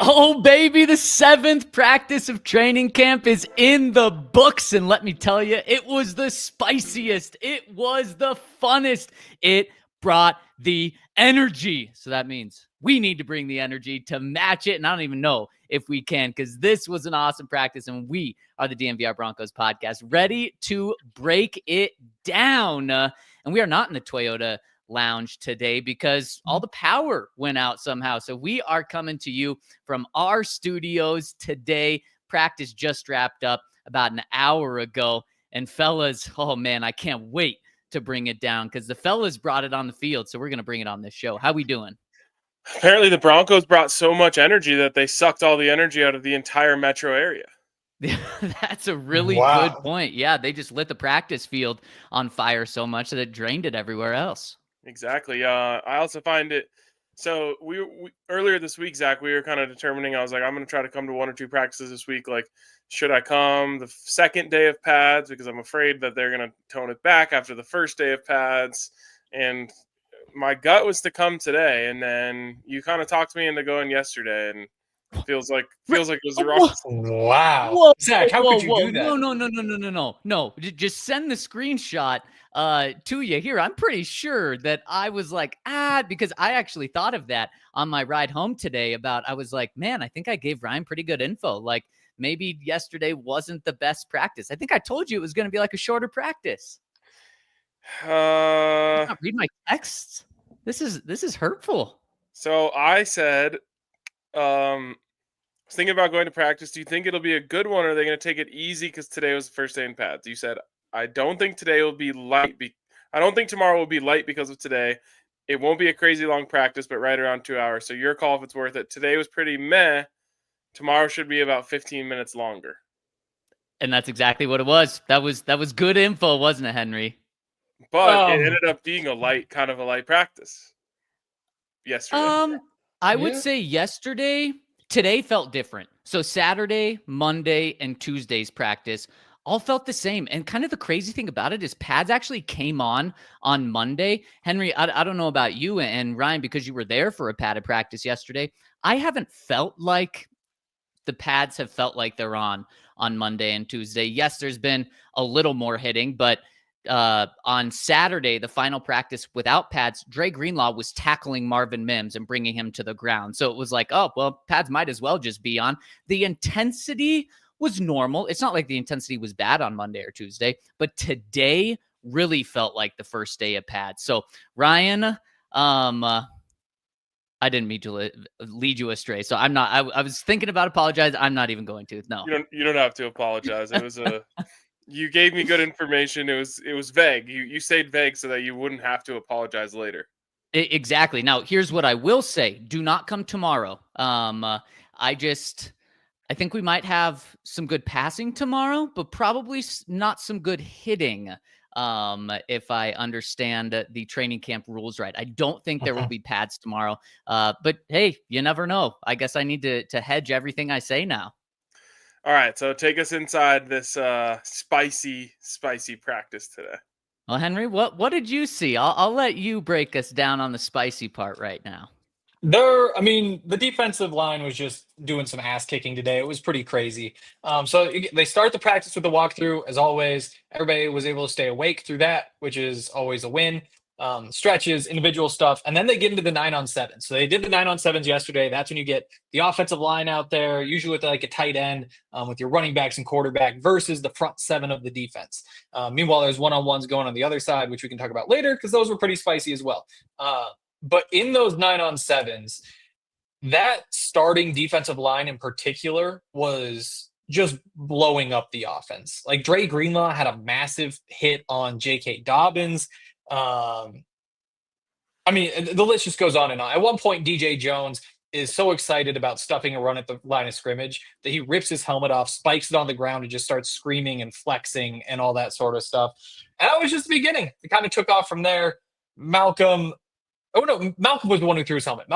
Oh, baby, the 7th practice of training camp is in the books. And let me tell you, it was the spiciest. It was the funnest. It brought the energy. So that means we need to bring the energy to match it. And I don't even know if we can, because this was an awesome practice. And we are the DNVR Broncos podcast, ready to break it down. And we are not in the Toyota lounge today because all the power went out somehow. So we are coming to you from our studios today. Practice just wrapped up about an hour ago. And fellas, oh man, I can't wait to bring it down because the fellas brought it on the field. So we're going to bring it on this show. How we doing? Apparently the Broncos brought so much energy that they sucked all the energy out of the entire metro area. That's a really good point. Yeah, they just lit the practice field on fire so much that it drained it everywhere else. Exactly. I also find it. So we earlier this week, Zach, we were kind of determining. I was like, I'm going to try to come to 1 or 2 practices this week. Like, should I come the second day of pads because I'm afraid that they're going to tone it back after the first day of pads? And my gut was to come today, and then you kind of talked me into going yesterday, and it feels like it was the wrong. Wow, whoa, Zach, how could you do that? No. Just send the screenshot to you here. I'm pretty sure that I was like, because I actually thought of that on my ride home today I was like, man, I think I gave Ryan pretty good info. Like maybe yesterday wasn't the best practice. I think I told you it was going to be like a shorter practice. Not read my texts. This is hurtful. So I said, was thinking about going to practice. Do you think it'll be a good one, or are they going to take it easy because today was the first day in pads? You said, I don't think today will be light. I don't think tomorrow will be light because of today. It won't be a crazy long practice, but right around 2 hours. So your call if it's worth it. Today was pretty meh. Tomorrow should be about 15 minutes longer. And that's exactly what it was. That was good info, wasn't it, Henry? But it ended up being a light practice yesterday. I would say today felt different. So Saturday, Monday, and Tuesday's practice all felt the same. And kind of the crazy thing about it is pads actually came on Monday. Henry, I don't know about you and Ryan, because you were there for a padded practice yesterday. I haven't felt like the pads have felt like they're on Monday and Tuesday. Yes, there's been a little more hitting, but on Saturday, the final practice without pads, Dre Greenlaw was tackling Marvin Mims and bringing him to the ground. So it was like, oh, well, pads might as well just be on. The intensity was normal. It's not like the intensity was bad on Monday or Tuesday, but today really felt like the first day of pads. So Ryan, I didn't mean to lead you astray. So I'm not, I was thinking about apologize. I'm not even going to. No, you don't have to apologize. It was you gave me good information. It was vague. You stayed vague so that you wouldn't have to apologize later. Exactly. Now, here's what I will say. Do not come tomorrow. I think we might have some good passing tomorrow, but probably not some good hitting. If I understand the training camp rules right. I don't think there will be pads tomorrow. But hey, you never know. I guess I need to hedge everything I say now. All right, so take us inside this spicy practice today. Well, Henry, what did you see? I'll let you break us down on the spicy part right now. The defensive line was just doing some ass kicking today. It was pretty crazy. So they start the practice with the walkthrough. As always, everybody was able to stay awake through that, which is always a win. Stretches, individual stuff, and then they get into the 9-on-7. So they did the 9-on-7s yesterday. That's when you get the offensive line out there, usually with like a tight end, with your running backs and quarterback versus the front 7 of the defense. Meanwhile, there's 1-on-1s going on the other side, which we can talk about later because those were pretty spicy as well. But in those 9-on-7s, that starting defensive line in particular was just blowing up the offense. Like Dre Greenlaw had a massive hit on J.K. Dobbins. The list just goes on and on. At one point, DJ Jones is so excited about stuffing a run at the line of scrimmage that he rips his helmet off, spikes it on the ground, and just starts screaming and flexing and all that sort of stuff. And that was just the beginning. It kind of took off from there. Malcom was the one who threw his helmet.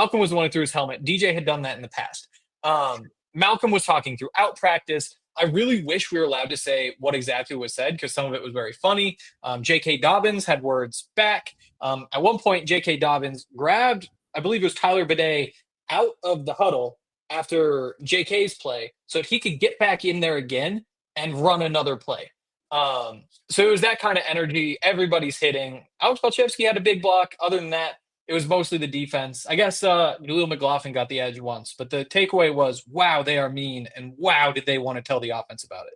DJ had done that in the past. Malcom was talking throughout practice. I really wish we were allowed to say what exactly was said because some of it was very funny. J.K. Dobbins had words back. At one point, J.K. Dobbins grabbed, I believe it was Tyler Bidet, out of the huddle after J.K.'s play so that he could get back in there again and run another play. So it was that kind of energy. Everybody's hitting. Alex Balchevsky had a big block. Other than that, it was mostly the defense. I guess Jaleel McLaughlin got the edge once, but the takeaway was, wow, they are mean, and wow, did they want to tell the offense about it.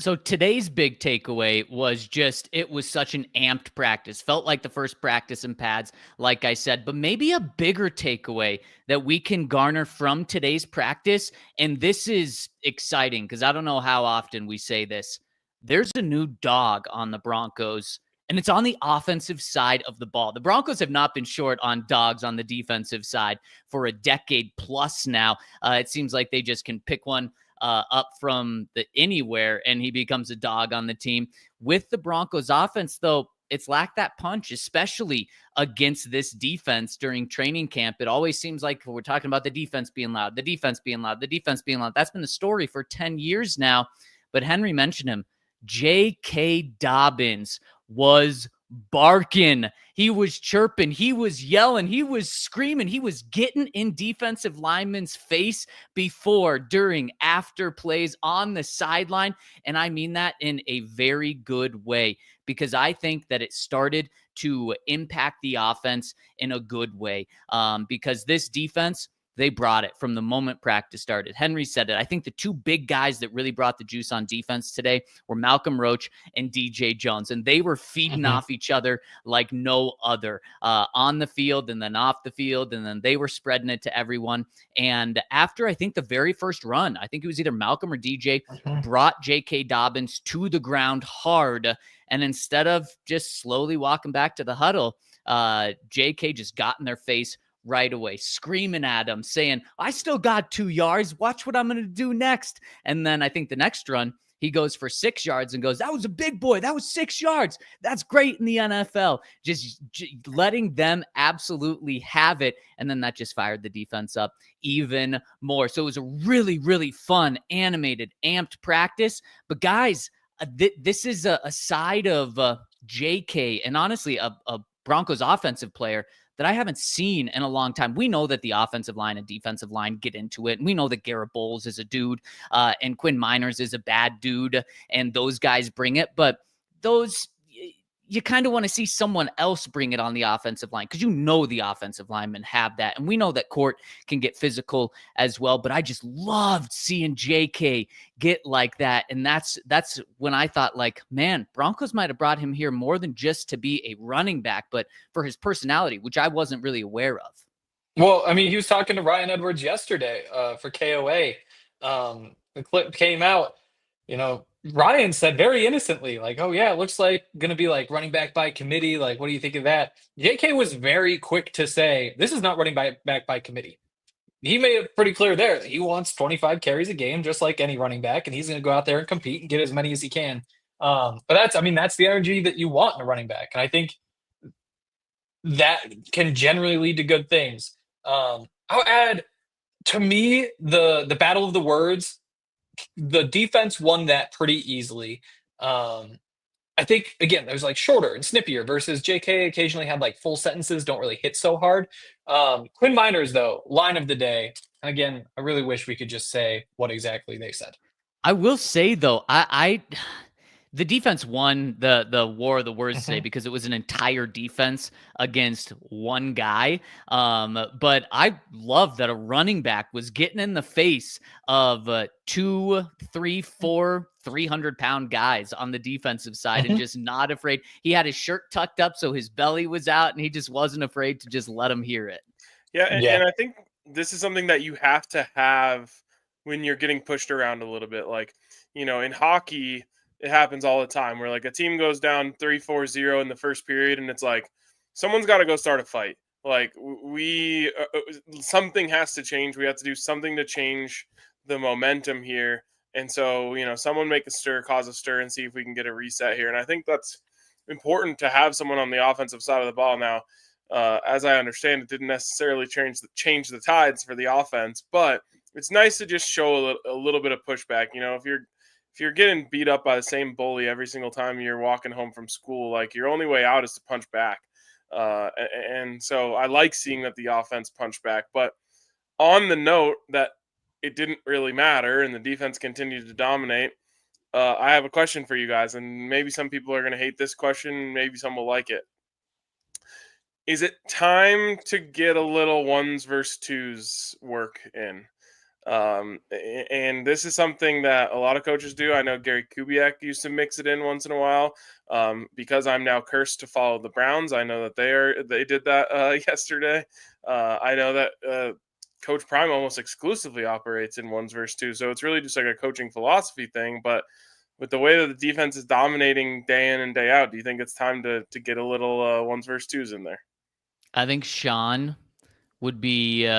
So today's big takeaway was just, it was such an amped practice. Felt like the first practice in pads, like I said, but maybe a bigger takeaway that we can garner from today's practice. And this is exciting because I don't know how often we say this. There's a new dog on the Broncos, and it's on the offensive side of the ball. The Broncos have not been short on dogs on the defensive side for a decade plus now. It seems like they just can pick one up from anywhere, and he becomes a dog on the team. With the Broncos offense, though, it's lacked that punch, especially against this defense during training camp. It always seems like we're talking about the defense being loud. That's been the story for 10 years now. But Henry mentioned him. J.K. Dobbins was barking. He was chirping. He was yelling. He was screaming. He was getting in defensive linemen's face before, during, after plays on the sideline. And I mean that in a very good way because I think that it started to impact the offense in a good way because this defense, they brought it from the moment practice started. Henry said it. I think the two big guys that really brought the juice on defense today were Malcom Roach and DJ Jones, and they were feeding off each other like no other on the field and then off the field, and then they were spreading it to everyone. And after, I think, the very first run, I think it was either Malcom or DJ, brought J.K. Dobbins to the ground hard, and instead of just slowly walking back to the huddle, J.K. just got in their face right away, screaming at him, saying, I still got 2 yards. Watch what I'm going to do next. And then I think the next run, he goes for 6 yards and goes, that was a big boy. That was 6 yards. That's great in the NFL. Just letting them absolutely have it. And then that just fired the defense up even more. So it was a really, really fun, animated, amped practice. But guys, this is a side of JK and honestly a Broncos offensive player that I haven't seen in a long time. We know that the offensive line and defensive line get into it. And we know that Garrett Bowles is a dude and Quinn Miners is a bad dude. And those guys bring it. But those, you kind of want to see someone else bring it on the offensive line because you know the offensive linemen have that. And we know that Court can get physical as well. But I just loved seeing JK get like that. And that's when I thought, like, man, Broncos might have brought him here more than just to be a running back, but for his personality, which I wasn't really aware of. Well, I mean, he was talking to Ryan Edwards yesterday for KOA. The clip came out, Ryan said very innocently, like, oh, yeah, it looks like going to be like running back by committee. Like, what do you think of that? JK was very quick to say, this is not running back by committee. He made it pretty clear there that he wants 25 carries a game, just like any running back, and he's going to go out there and compete and get as many as he can. But that's the energy that you want in a running back. And I think that can generally lead to good things. I'll add, to me, the battle of the words, the defense won that pretty easily. I think, again, there's like shorter and snippier versus JK occasionally had like full sentences, don't really hit so hard. Quinn Miners, though, line of the day. Again, I really wish we could just say what exactly they said. I will say, though, the defense won the war of the words today because it was an entire defense against one guy. But I love that a running back was getting in the face of 2, 3, 4, 300-pound guys on the defensive side and just not afraid. He had his shirt tucked up so his belly was out, and he just wasn't afraid to just let him hear it. Yeah, and I think this is something that you have to have when you're getting pushed around a little bit. Like, in hockey, it happens all the time where like a team goes down 3-4-0 in the first period and it's like someone's got to go start a fight. Like something has to change. We have to do something to change the momentum here. And so, someone make a stir, cause a stir, and see if we can get a reset here. And I think that's important to have someone on the offensive side of the ball now. As I understand, it didn't necessarily change the tides for the offense, but it's nice to just show a little bit of pushback. If you're getting beat up by the same bully every single time you're walking home from school, like, your only way out is to punch back. And so I like seeing that the offense punched back. But on the note that it didn't really matter and the defense continued to dominate, I have a question for you guys, and maybe some people are going to hate this question, maybe some will like it. Is it time to get a little ones versus twos work in? And this is something that a lot of coaches do. I know Gary Kubiak used to mix it in once in a while. Because I'm now cursed to follow the Browns, I know that they did that yesterday. I know that Coach Prime almost exclusively operates in ones versus twos, so it's really just like a coaching philosophy thing. But with the way that the defense is dominating day in and day out, do you think it's time to get a little ones versus twos in there? I think Sean would be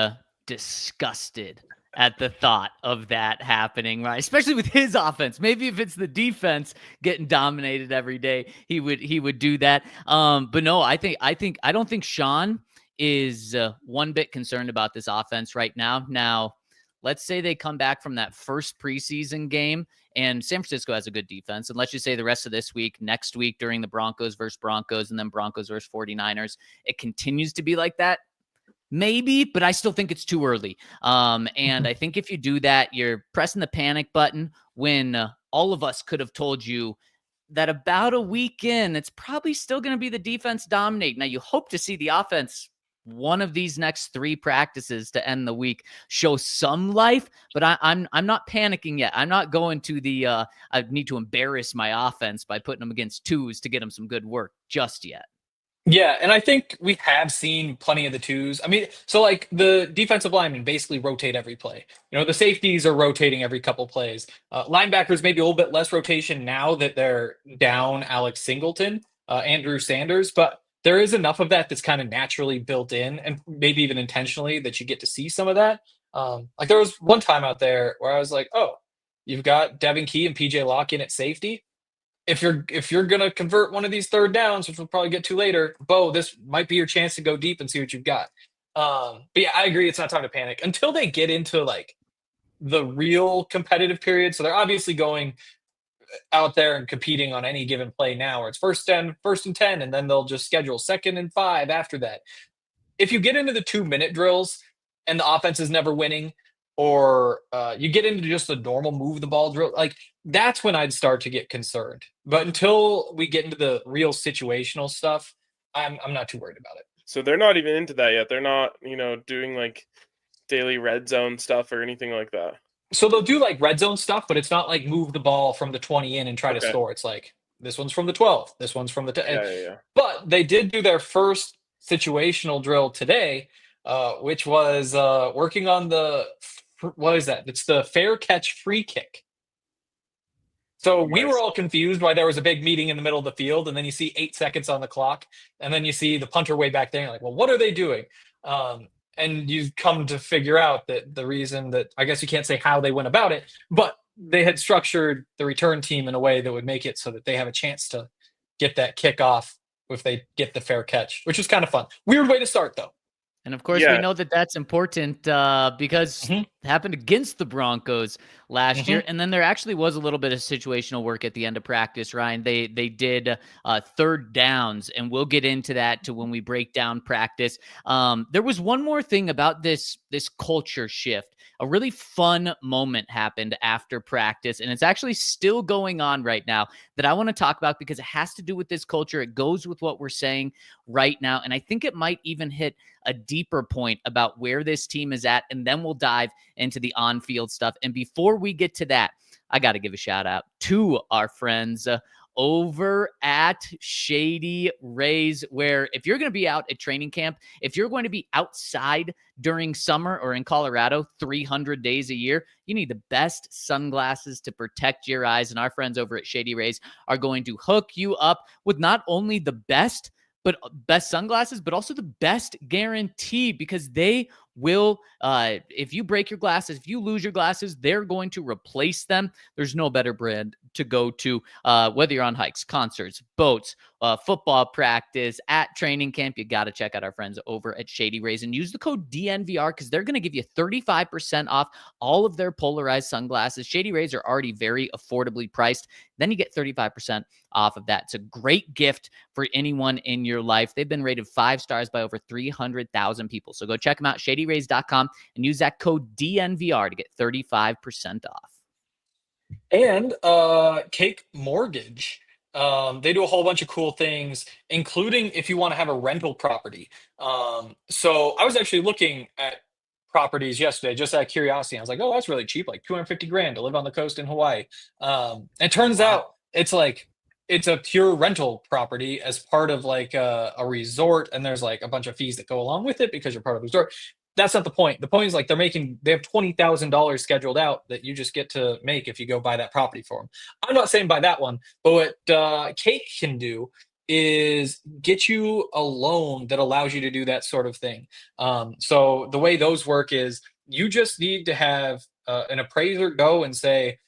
disgusted at the thought of that happening, right? Especially with his offense. Maybe if it's the defense getting dominated every day, he would do that. But no, I don't think Sean is one bit concerned about this offense right now. Now, let's say they come back from that first preseason game, and San Francisco has a good defense. And let's just say the rest of this week, next week during the Broncos versus Broncos, and then Broncos versus 49ers, it continues to be like that. Maybe, but I still think it's too early. And I think if you do that, you're pressing the panic button when all of us could have told you that about a week in, it's probably still going to be the defense dominate. Now, you hope to see the offense one of these next 3 practices to end the week show some life, but I'm not panicking yet. I'm not going to the I need to embarrass my offense by putting them against twos to get them some good work just yet. Yeah, and I think we have seen plenty of the twos. I mean, so like the defensive linemen basically rotate every play. The safeties are rotating every couple plays. Linebackers maybe a little bit less rotation now that they're down Alex Singleton, Andrew Sanders, but there is enough of that that's kind of naturally built in, and maybe even intentionally, that you get to see some of that. Like there was one time out there where I was like, oh, you've got Devin Key and PJ Locke in at safety. If you're gonna convert one of these third downs, which we'll probably get to later, Bo, this might be your chance to go deep and see what you've got. But yeah, I agree. It's not time to panic until they get into like the real competitive period. So they're obviously going out there and competing on any given play now, where it's first and 10, and then they'll just schedule 2nd and 5 after that. If you get into the 2-minute drills and the offense is never winning, or you get into just the normal move the ball drill, like that's when I'd start to get concerned. But until we get into the real situational stuff, I'm not too worried about it. So they're not even into that yet. They're not, doing like daily red zone stuff or anything like that. So they'll do like red zone stuff, but it's not like move the ball from the 20 in and try to score. It's like this one's from the 12, this one's from the 10. Yeah. But they did do their first situational drill today, which was working on what is that? It's the fair catch free kick. So we were all confused why there was a big meeting in the middle of the field, and then you see 8 seconds on the clock, and then you see the punter way back there. You're like, well, what are they doing? And you come to figure out that the reason that, I guess you can't say how they went about it, but they had structured the return team in a way that would make it so that they have a chance to get that kick off if they get the fair catch, which was kind of fun. Weird way to start, though. And of course, we know that that's important because it happened against the Broncos last year. And then there actually was a little bit of situational work at the end of practice, Ryan. They did third downs, and we'll get into that to when we break down practice. There was one more thing about this culture shift. A really fun moment happened after practice, and it's actually still going on right now that I want to talk about because it has to do with this culture. It goes with what we're saying right now, and I think it might even hit a deeper point about where this team is at, and then we'll dive into the on-field stuff. And before we get to that, I got to give a shout out to our friends over at Shady Rays, where if you're going to be out at training camp, if you're going to be outside during summer or in Colorado 300 days a year, you need the best sunglasses to protect your eyes. And our friends over at Shady Rays are going to hook you up with not only the best, but best sunglasses, but also the best guarantee, because they will, if you break your glasses, if you lose your glasses, they're going to replace them. There's no better brand to go to, whether you're on hikes, concerts, boats, football practice, at training camp. You got to check out our friends over at Shady Rays and use the code DNVR, because they're going to give you 35% off all of their polarized sunglasses. Shady Rays are already very affordably priced. Then you get 35% off of that. It's a great gift for anyone in your life. They've been rated 5 stars by over 300,000 people. So go check them out, shadyrays.com, and use that code DNVR to get 35% off. And Cake Mortgage. They do a whole bunch of cool things, including if you want to have a rental property. So I was actually looking at properties yesterday just out of curiosity. I was like, oh, that's really cheap, like $250,000 to live on the coast in Hawaii. It turns out it's a pure rental property as part of like a resort, and there's like a bunch of fees that go along with it because you're part of the resort. That's not the point. The point is like they have $20,000 scheduled out that you just get to make if you go buy that property for them. I'm not saying buy that one, but what Cake can do is get you a loan that allows you to do that sort of thing. So the way those work is you just need to have an appraiser go and say,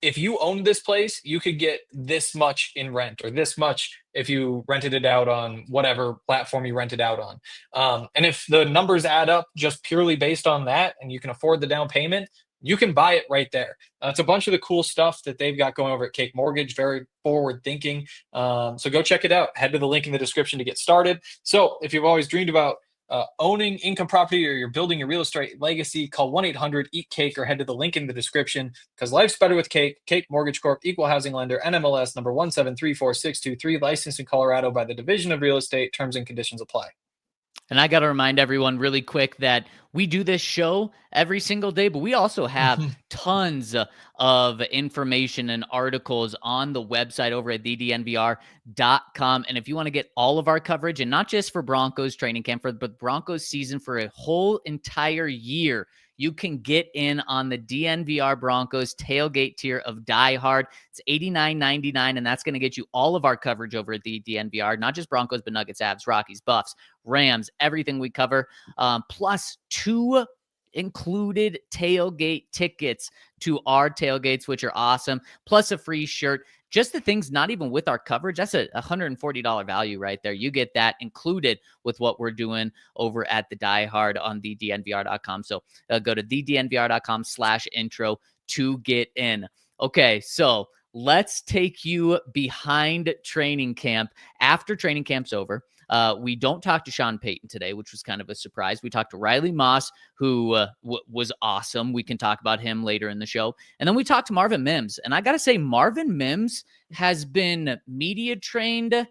if you own this place, you could get this much in rent, or this much if you rented it out on whatever platform you rent it out on. And if the numbers add up just purely based on that, and you can afford the down payment, you can buy it right there. It's a bunch of the cool stuff that they've got going over at Cake Mortgage, very forward thinking. So go check it out. Head to the link in the description to get started. So if you've always dreamed about owning income property, or you're building a real estate legacy, call 1-800-EAT-CAKE or head to the link in the description, because life's better with Cake. Cake Mortgage Corp, equal housing lender, NMLS number 1734623, licensed in Colorado by the Division of Real Estate. Terms and conditions apply. And I got to remind everyone really quick that we do this show every single day, but we also have tons of information and articles on the website over at thednvr.com. And if you want to get all of our coverage, and not just for Broncos training camp, but Broncos season for a whole entire year, you can get in on the DNVR Broncos tailgate tier of Die Hard. It's $89.99, and that's going to get you all of our coverage over at the DNVR, not just Broncos, but Nuggets, Avs, Rockies, Buffs, Rams, everything we cover, plus 2 included tailgate tickets to our tailgates, which are awesome, plus a free shirt. Just the things not even with our coverage, that's a $140 value right there. You get that included with what we're doing over at the Die Hard on thednvr.com. So go to thednvr.com/intro to get in. Okay, so let's take you behind training camp. After training camp's over, we don't talk to Sean Payton today, which was kind of a surprise. We talked to Riley Moss, who was awesome. We can talk about him later in the show. And then we talked to Marvin Mims. And I got to say, Marvin Mims has been media trained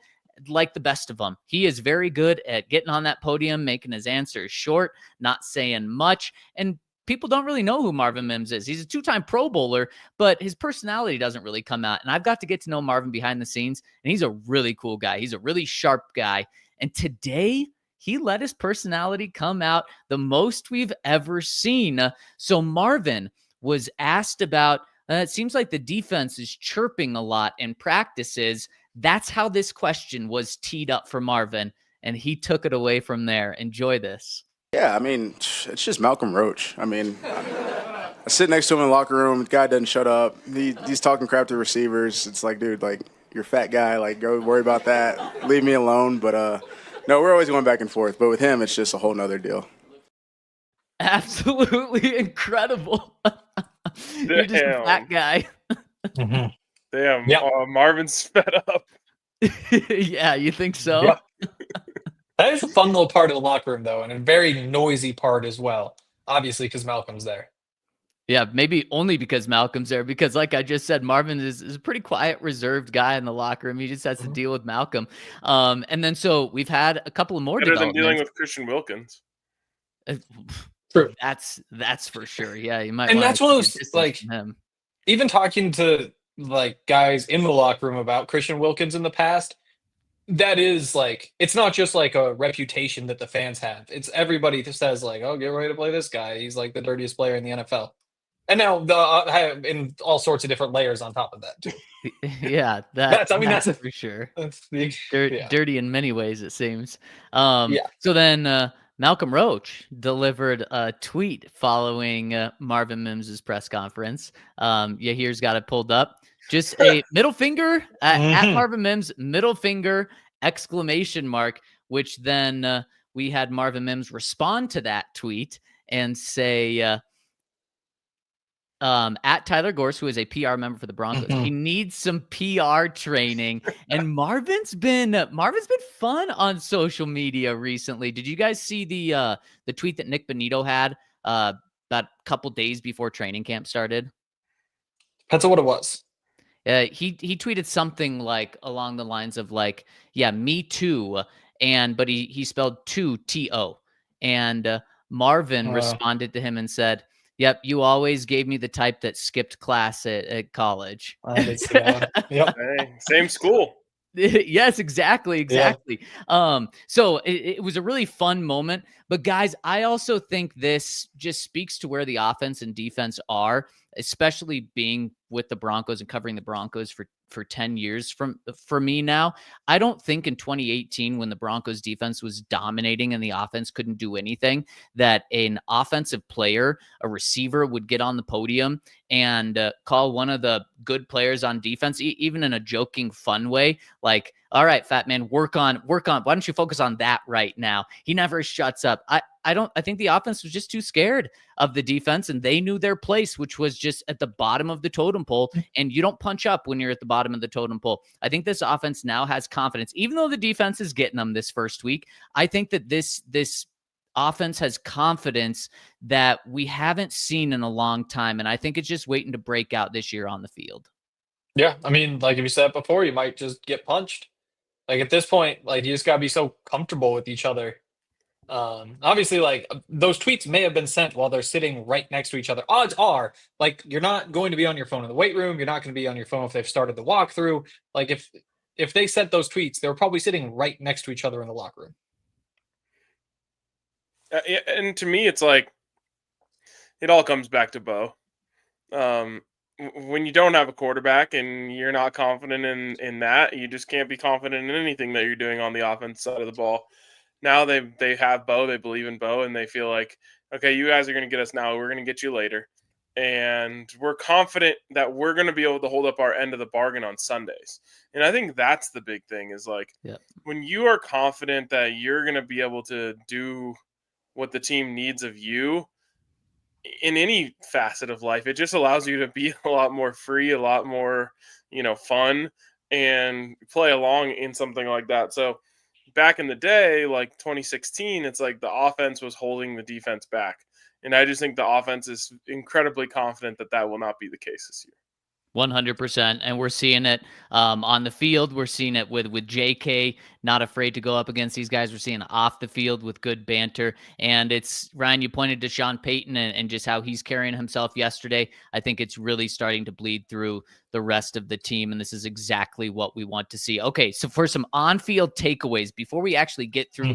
like the best of them. He is very good at getting on that podium, making his answers short, not saying much. And people don't really know who Marvin Mims is. He's a 2-time Pro Bowler, but his personality doesn't really come out. And I've got to get to know Marvin behind the scenes, and he's a really cool guy. He's a really sharp guy. And today, he let his personality come out the most we've ever seen. So Marvin was asked about, it seems like the defense is chirping a lot in practices. That's how this question was teed up for Marvin, and he took it away from there. Enjoy this. Yeah, I mean, it's just Malcom Roach. I mean, I sit next to him in the locker room. The guy doesn't shut up. He's talking crap to receivers. It's like, dude, like, you're a fat guy. Like, go worry about that. Leave me alone. But, no, we're always going back and forth. But with him, it's just a whole nother deal. Absolutely incredible. You're just a fat guy. Damn, yep. Marvin's sped up. Yeah, you think so? Yep. That is a fun little part of the locker room, though, and a very noisy part as well, obviously, because Malcolm's there. Yeah, maybe only because Malcolm's there, because like I just said, Marvin is a pretty quiet, reserved guy in the locker room. He just has to deal with Malcom. And then so we've had a couple of more better than dealing with Christian Wilkins. True. That's for sure. Yeah, you might. And that's one of those, like, even talking to like guys in the locker room about Christian Wilkins in the past, that is like, it's not just like a reputation that the fans have. It's everybody that says like, oh, get ready to play this guy. He's like the dirtiest player in the NFL. And now in all sorts of different layers on top of that too. Yeah, That's for sure. That's the Dirty in many ways, it seems. Yeah. So then Malcom Roach delivered a tweet following Marvin Mims's press conference. Here's got it pulled up. Just a middle finger at Marvin Mims, middle finger, exclamation mark, which then we had Marvin Mims respond to that tweet and say, at Tyler Gorse, who is a PR member for the Broncos, he needs some PR training. And Marvin's been fun on social media recently. Did you guys see the tweet that Nick Bonito had about a couple days before training camp started? That's what it was. He tweeted something like along the lines of like, yeah, me too. But he spelled two T-O. And Marvin responded to him and said, yep, you always gave me the type that skipped class at college. Yep. Hey, same school. Yes, exactly. Yeah. So it was a really fun moment. But guys, I also think this just speaks to where the offense and defense are, especially being with the Broncos and covering the Broncos for 10 years for me now. I don't think in 2018, when the Broncos defense was dominating and the offense couldn't do anything, that an offensive player, a receiver, would get on the podium and call one of the good players on defense, even in a joking, fun way, like, all right, fat man, work on. Why don't you focus on that right now? He never shuts up. I think the offense was just too scared of the defense, and they knew their place, which was just at the bottom of the totem pole. And you don't punch up when you're at the bottom of the totem pole. I think this offense now has confidence, even though the defense is getting them this first week. I think that this offense has confidence that we haven't seen in a long time. And I think it's just waiting to break out this year on the field. Yeah. I mean, like if you said before, you might just get punched. Like at this point, like you just gotta be so comfortable with each other. Obviously, like those tweets may have been sent while they're sitting right next to each other. Odds are, like, you're not going to be on your phone in the weight room. You're not going to be on your phone if they've started the walkthrough. Like if they sent those tweets, they were probably sitting right next to each other in the locker room. And to me, it's like it all comes back to Bo. When you don't have a quarterback and you're not confident in that, you just can't be confident in anything that you're doing on the offense side of the ball. Now they have Bo, they believe in Bo, and they feel like, okay, you guys are going to get us now, we're going to get you later. And we're confident that we're going to be able to hold up our end of the bargain on Sundays. And I think that's the big thing is like when you are confident that you're going to be able to do what the team needs of you in any facet of life, it just allows you to be a lot more free, a lot more, fun, and play along in something like that. So back in the day, like 2016, it's like the offense was holding the defense back. And I just think the offense is incredibly confident that will not be the case this year. 100%. And we're seeing it on the field. We're seeing it with JK, not afraid to go up against these guys. We're seeing it off the field with good banter. And it's, Ryan, you pointed to Sean Payton and just how he's carrying himself yesterday. I think it's really starting to bleed through the rest of the team. And this is exactly what we want to see. Okay, so for some on-field takeaways, before we actually get through,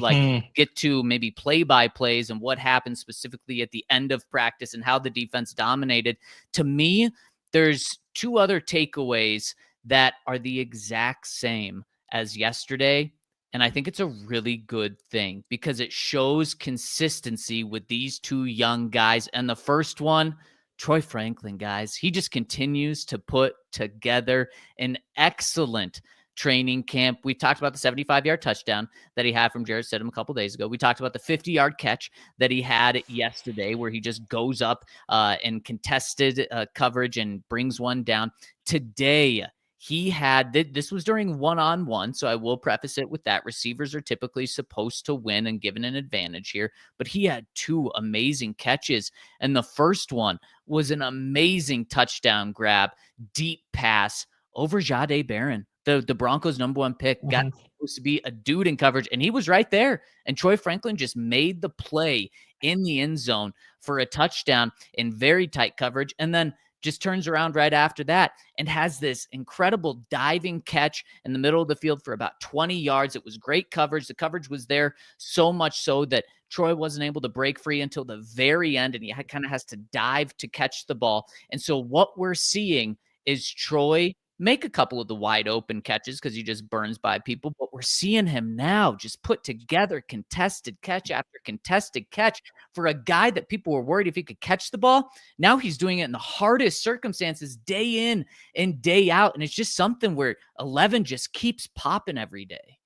get to maybe play-by-plays and what happened specifically at the end of practice and how the defense dominated, to me, there's two other takeaways that are the exact same as yesterday. And I think it's a really good thing because it shows consistency with these two young guys. And the first one, Troy Franklin, guys, he just continues to put together an excellent training camp. We talked about the 75-yard touchdown that he had from Jarrett Stidham a couple days ago. We talked about the 50-yard catch that he had yesterday where he just goes up and contested coverage and brings one down. Today, he had, this was during one-on-one, so I will preface it with that. Receivers are typically supposed to win and given an advantage here, but he had two amazing catches, and the first one was an amazing touchdown grab, deep pass over Jahdae Barron. The Broncos' number one pick got supposed to be a dude in coverage, and he was right there. And Troy Franklin just made the play in the end zone for a touchdown in very tight coverage. And then just turns around right after that and has this incredible diving catch in the middle of the field for about 20 yards. It was great coverage. The coverage was there so much so that Troy wasn't able to break free until the very end, and he kind of has to dive to catch the ball. And so what we're seeing is Troy make a couple of the wide open catches because he just burns by people, but we're seeing him now just put together contested catch after contested catch for a guy that people were worried if he could catch the ball. Now he's doing it in the hardest circumstances day in and day out. And it's just something where 11 just keeps popping every day.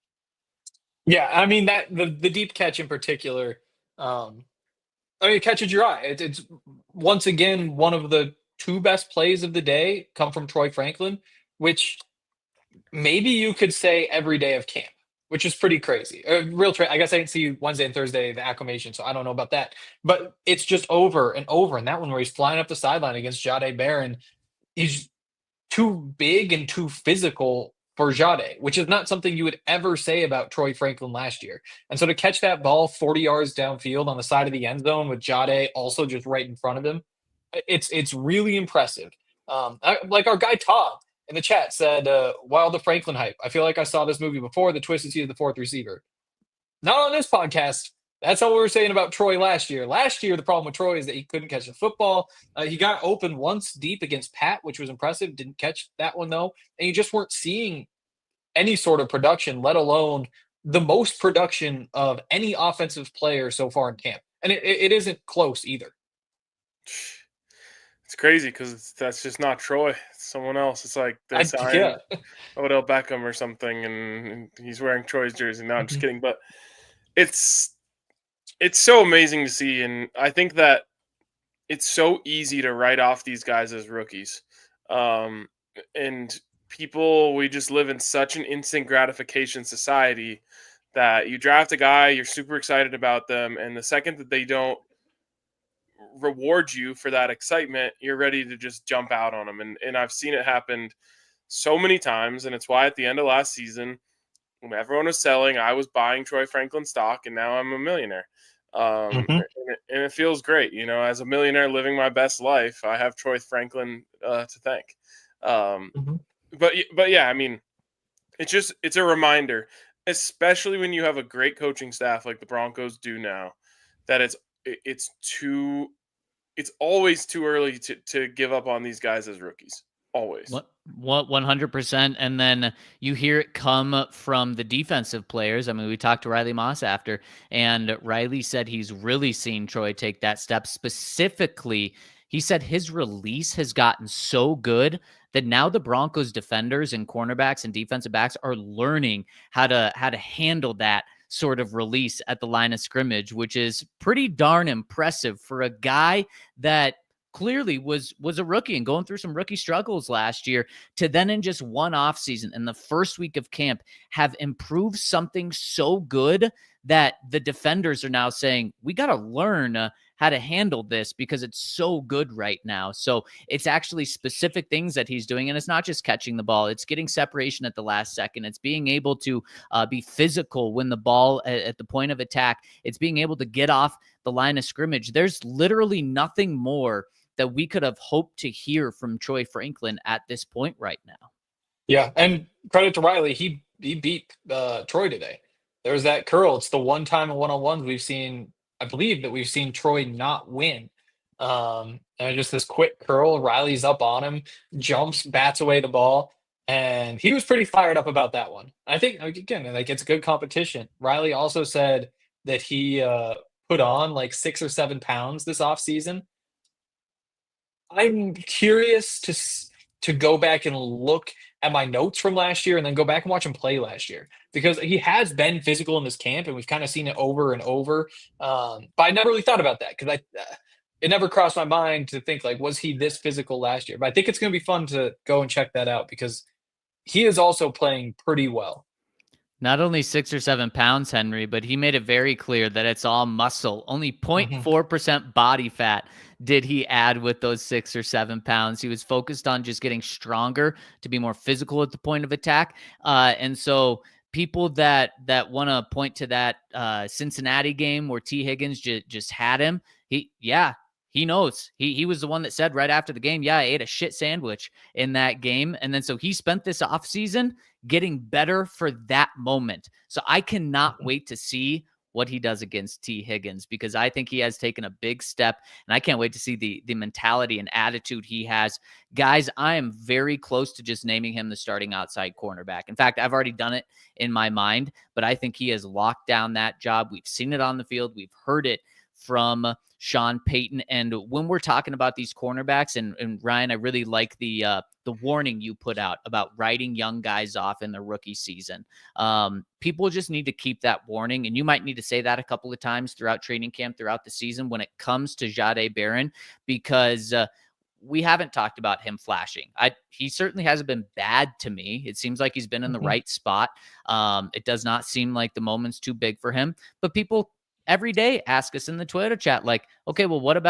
Yeah, I mean, that the deep catch in particular, it catches your eye. It's once again one of the two best plays of the day come from Troy Franklin, which maybe you could say every day of camp, which is pretty crazy. I guess I didn't see Wednesday and Thursday, the acclimation, so I don't know about that. But it's just over and over. And that one where he's flying up the sideline against Jahdae Barron, he's too big and too physical for Jahdae, which is not something you would ever say about Troy Franklin last year. And so to catch that ball 40 yards downfield on the side of the end zone with Jahdae also just right in front of him, it's really impressive. Like our guy Todd in the chat said, while the Franklin hype, I feel like I saw this movie before, the twist is he's the fourth receiver. Not on this podcast. That's all we were saying about Troy last year. Last year, the problem with Troy is that he couldn't catch the football. He got open once deep against Pat, which was impressive. Didn't catch that one, though. And you just weren't seeing any sort of production, let alone the most production of any offensive player so far in camp. And it isn't close either. It's crazy because that's just not Troy. It's someone else. It's like they signed Odell Beckham or something, and he's wearing Troy's jersey. No, I'm just kidding. But it's so amazing to see, and I think that it's so easy to write off these guys as rookies. And people, we just live in such an instant gratification society that you draft a guy, you're super excited about them, and the second that they don't reward you for that excitement, you're ready to just jump out on them. And I've seen it happen so many times, and it's why at the end of last season, when everyone was selling, I was buying Troy Franklin stock, and now I'm a millionaire. And it feels great, as a millionaire living my best life. I have Troy Franklin to thank. But yeah, I mean, it's a reminder, especially when you have a great coaching staff like the Broncos do now, that it's always too early to give up on these guys as rookies. Always. What 100%. And then you hear it come from the defensive players. I mean, we talked to Riley Moss after, and Riley said he's really seen Troy take that step. Specifically, he said his release has gotten so good that now the Broncos defenders and cornerbacks and defensive backs are learning how to handle that sort of release at the line of scrimmage, which is pretty darn impressive for a guy that clearly was a rookie and going through some rookie struggles last year, to then in just one offseason in the first week of camp have improved something so good that the defenders are now saying, we got to learn how to handle this because it's so good right now. So it's actually specific things that he's doing. And it's not just catching the ball. It's getting separation at the last second. It's being able to be physical when the ball at the point of attack. It's being able to get off the line of scrimmage. There's literally nothing more that we could have hoped to hear from Troy Franklin at this point right now. Yeah, and credit to Riley. He beat Troy today. There was that curl. It's the one time in one-on-ones we've seen, I believe, that we've seen Troy not win. And just this quick curl, Riley's up on him, jumps, bats away the ball, and he was pretty fired up about that one. I think, again, it's a good competition. Riley also said that he put on like 6 or 7 pounds this offseason. I'm curious to go back and look at my notes from last year and then go back and watch him play last year, because he has been physical in this camp and we've kind of seen it over and over. But I never really thought about that because it never crossed my mind to think, like, was he this physical last year? But I think it's going to be fun to go and check that out because he is also playing pretty well. Not only 6 or 7 pounds, Henry, but he made it very clear that it's all muscle. Only 0.4% body fat did he add with those 6 or 7 pounds. He was focused on just getting stronger to be more physical at the point of attack. And so people that want to point to that Cincinnati game where T. Higgins just had him, he he knows. He was the one that said right after the game, yeah, I ate a shit sandwich in that game. And then so he spent this offseason getting better for that moment. So I cannot wait to see what he does against T. Higgins, because I think he has taken a big step, and I can't wait to see the mentality and attitude he has. Guys, I am very close to just naming him the starting outside cornerback. In fact, I've already done it in my mind, but I think he has locked down that job. We've seen it on the field. We've heard it from Sean Payton. And when we're talking about these cornerbacks, and Ryan, I really like the warning you put out about writing young guys off in their rookie season. People just need to keep that warning, and you might need to say that a couple of times throughout training camp, throughout the season when it comes to Jahdae Barron, because we haven't talked about him flashing. He certainly hasn't been bad to me. It seems like he's been in the right spot. It does not seem like the moment's too big for him, but people every day ask us in the Twitter chat, like, okay, well, what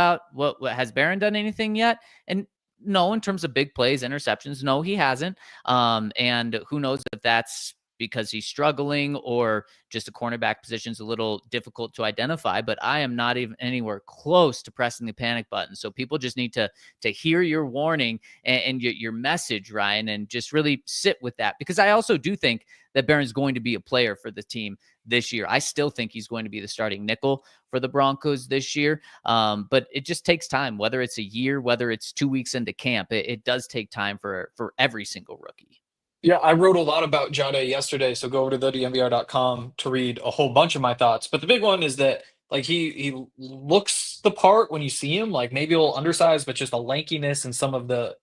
has Barron done anything yet? And no, in terms of big plays, interceptions, no, he hasn't. And who knows if that's because he's struggling or just the cornerback position's a little difficult to identify, but I am not even anywhere close to pressing the panic button. So people just need to hear your warning and your message, Ryan, and just really sit with that, because I also do think that Barron's going to be a player for the team this year. I still think he's going to be the starting nickel for the Broncos this year. But it just takes time, whether it's a year, whether it's 2 weeks into camp, it does take time for every single rookie. Yeah, I wrote a lot about Jahdae yesterday, so go over to the DNVR.com to read a whole bunch of my thoughts. But the big one is that, like, he looks the part when you see him, like maybe a little undersized, but just a lankiness and some of the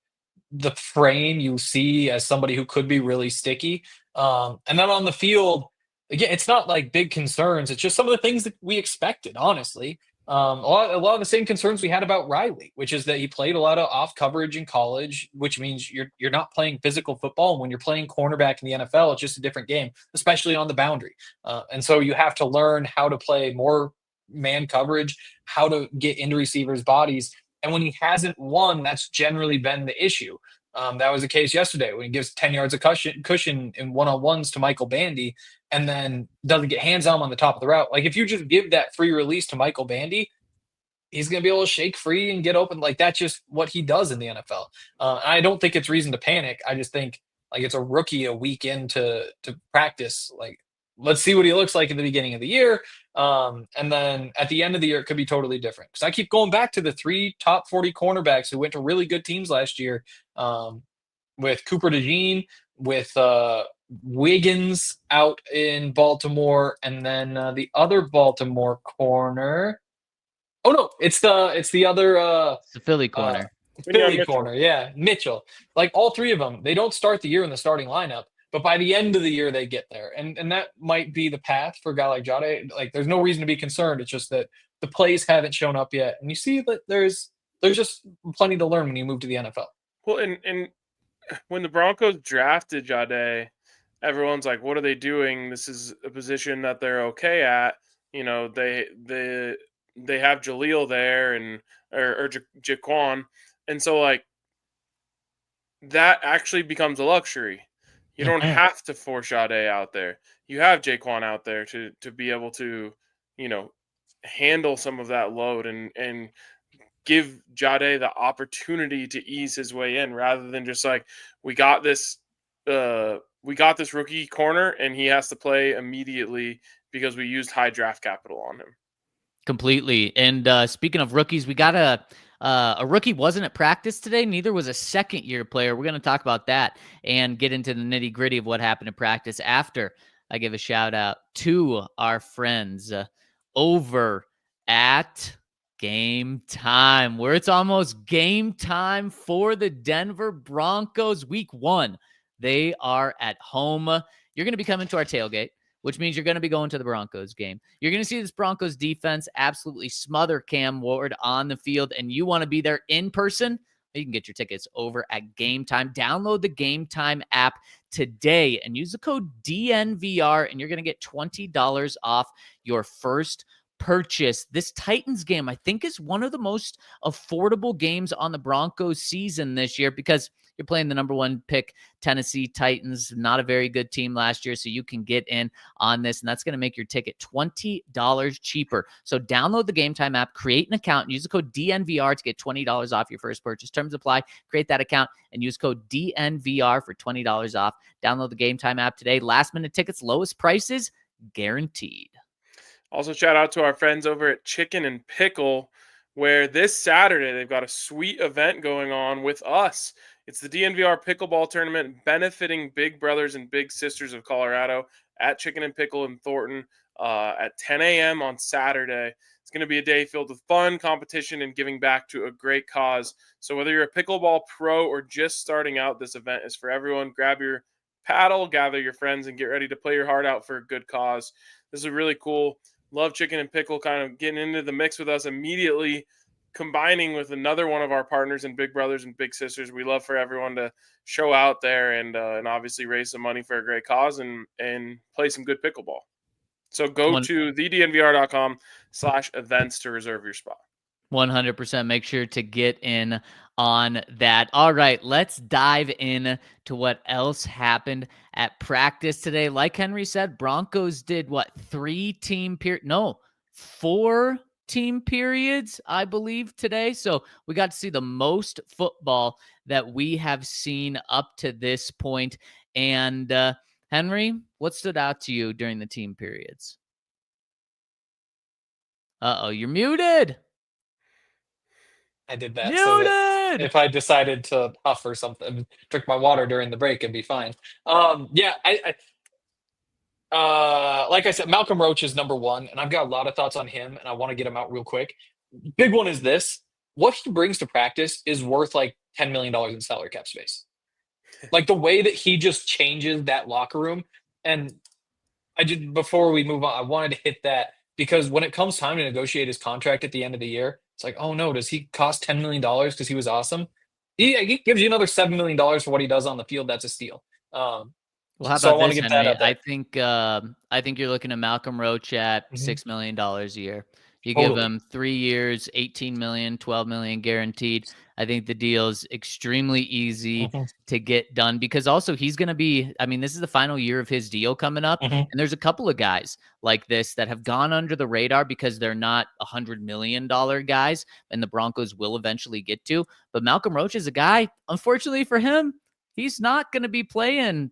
frame you see as somebody who could be really sticky. And then on the field, again, it's not like big concerns. It's just some of the things that we expected, honestly. A lot of the same concerns we had about Riley, which is that he played a lot of off coverage in college, which means you're not playing physical football. And when you're playing cornerback in the NFL, it's just a different game, especially on the boundary. And so you have to learn how to play more man coverage, how to get into receivers' bodies. And when he hasn't won, that's generally been the issue. That was the case yesterday when he gives 10 yards of cushion in one-on-ones to Michael Bandy and then doesn't get hands on the top of the route. Like, if you just give that free release to Michael Bandy, he's going to be able to shake free and get open. Like, that's just what he does in the NFL. I don't think it's reason to panic. I just think, like, it's a rookie a week into practice. Like, let's see what he looks like in the beginning of the year. And then at the end of the year, it could be totally different. Because I keep going back to the 3 top 40 cornerbacks who went to really good teams last year, with Cooper DeJean, with Wiggins out in Baltimore, and then the other Baltimore corner. Oh no, it's the other It's the Philly corner. Philly corner, yeah, Mitchell. Like, all 3 of them, they don't start the year in the starting lineup, but by the end of the year they get there, and that might be the path for a guy like Jahdae. Like, there's no reason to be concerned. It's just that the plays haven't shown up yet, and you see that there's just plenty to learn when you move to the NFL. Well, and when the Broncos drafted Jahdae, everyone's like, what are they doing? This is a position that they're okay at. You know, they have Jaleel there or Jaquan. And so, like, that actually becomes a luxury. You don't have to force Jahdae out there. You have Jaquan out there to be able to, you know, handle some of that load and give Jahdae the opportunity to ease his way in, rather than just like, we got this rookie corner and he has to play immediately because we used high draft capital on him. Completely. And speaking of rookies, we got a rookie wasn't at practice today. Neither was a second-year player. We're going to talk about that and get into the nitty-gritty of what happened in practice after I give a shout-out to our friends over at Game Time, where it's almost game time for the Denver Broncos week 1. They are at home. You're going to be coming to our tailgate, which means you're going to be going to the Broncos game. You're going to see this Broncos defense absolutely smother Cam Ward on the field, and you want to be there in person. You can get your tickets over at Game Time. Download the Game Time app today and use the code DNVR, and you're going to get $20 off your first purchase. This Titans game, I think, is one of the most affordable games on the Broncos season this year because you're playing the number 1 pick Tennessee Titans, not a very good team last year, so you can get in on this, and that's going to make your ticket $20 cheaper. So download the Game Time app, create an account, and use the code DNVR to get $20 off your first purchase. Terms apply. Create that account and use code DNVR for $20 off. Download the Game Time app today. Last-minute tickets, lowest prices, guaranteed. Also, shout out to our friends over at Chicken and Pickle, where this Saturday they've got a sweet event going on with us. It's the DNVR Pickleball Tournament benefiting Big Brothers and Big Sisters of Colorado at Chicken and Pickle in Thornton at 10 a.m. on Saturday. It's going to be a day filled with fun, competition, and giving back to a great cause. So whether you're a pickleball pro or just starting out, this event is for everyone. Grab your paddle, gather your friends, and get ready to play your heart out for a good cause. This is really cool. Love Chicken and Pickle kind of getting into the mix with us immediately, combining with another one of our partners in Big Brothers and Big Sisters. We love for everyone to show out there and obviously raise some money for a great cause and play some good pickleball. So go to thednvr.com/events to reserve your spot. 100%. Make sure to get in on that. All right, let's dive in to what else happened at practice today. Like Henry said, Broncos did 4 team periods, I believe, today. So we got to see the most football that we have seen up to this point. And Henry, what stood out to you during the team periods? Uh-oh, you're muted. I did that. Muted! So that if I decided to puff or something, drink my water during the break, it'd be fine. Like I said, Malcom Roach is number 1, and I've got a lot of thoughts on him, and I want to get him out real quick. Big one is this. What he brings to practice is worth like $10 million in salary cap space. Like the way that he just changes that locker room. And before we move on, I wanted to hit that because when it comes time to negotiate his contract at the end of the year, it's like, oh no, does he cost $10 million because he was awesome? He gives you another $7 million for what he does on the field. That's a steal. Well, how so about I this, get Henry? that out I think you're looking at Malcom Roach at $6 million a year. You Totally. give him 3 years, $18 million, $12 million guaranteed. I think the deal is extremely easy to get done because also he's going to be, this is the final year of his deal coming up. And there's a couple of guys like this that have gone under the radar because they're not $100 million guys and the Broncos will eventually get to. But Malcom Roach is a guy, unfortunately for him, he's not going to be playing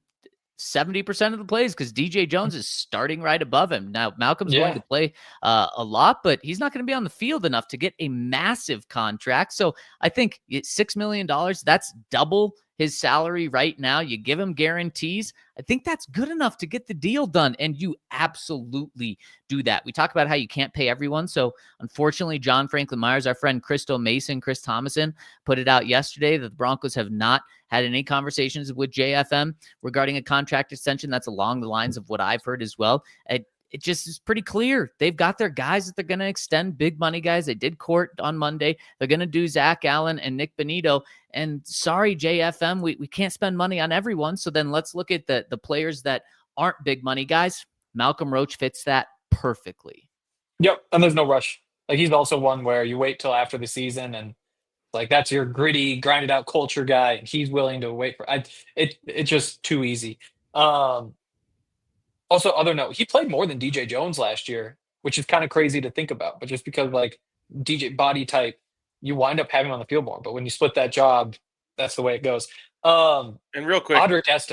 70% of the plays because DJ Jones is starting right above him. Now, Malcolm's going to play a lot, but he's not going to be on the field enough to get a massive contract. So I think $6 million, that's double his salary right now. You give him guarantees. I think that's good enough to get the deal done, and you absolutely do that. We talk about how you can't pay everyone. So unfortunately, John Franklin Myers, our friend Crystal Mason, Chris Thomason, put it out yesterday that the Broncos have not had any conversations with JFM regarding a contract extension. That's along the lines of what I've heard as well. It just is pretty clear. They've got their guys that they're going to extend, big money guys. They did Court on Monday. They're going to do Zach Allen and Nick Benito. And sorry, JFM, we can't spend money on everyone. So then let's look at the players that aren't big money guys. Malcom Roach fits that perfectly. Yep, and there's no rush. Like he's also one where you wait till after the season and like that's your gritty, grinded out culture guy. And he's willing to wait for it's just too easy. Also, other note, he played more than DJ Jones last year, which is kind of crazy to think about. But just because like DJ body type, you wind up having him on the field more. But when you split that job, that's the way it goes. And real quick, just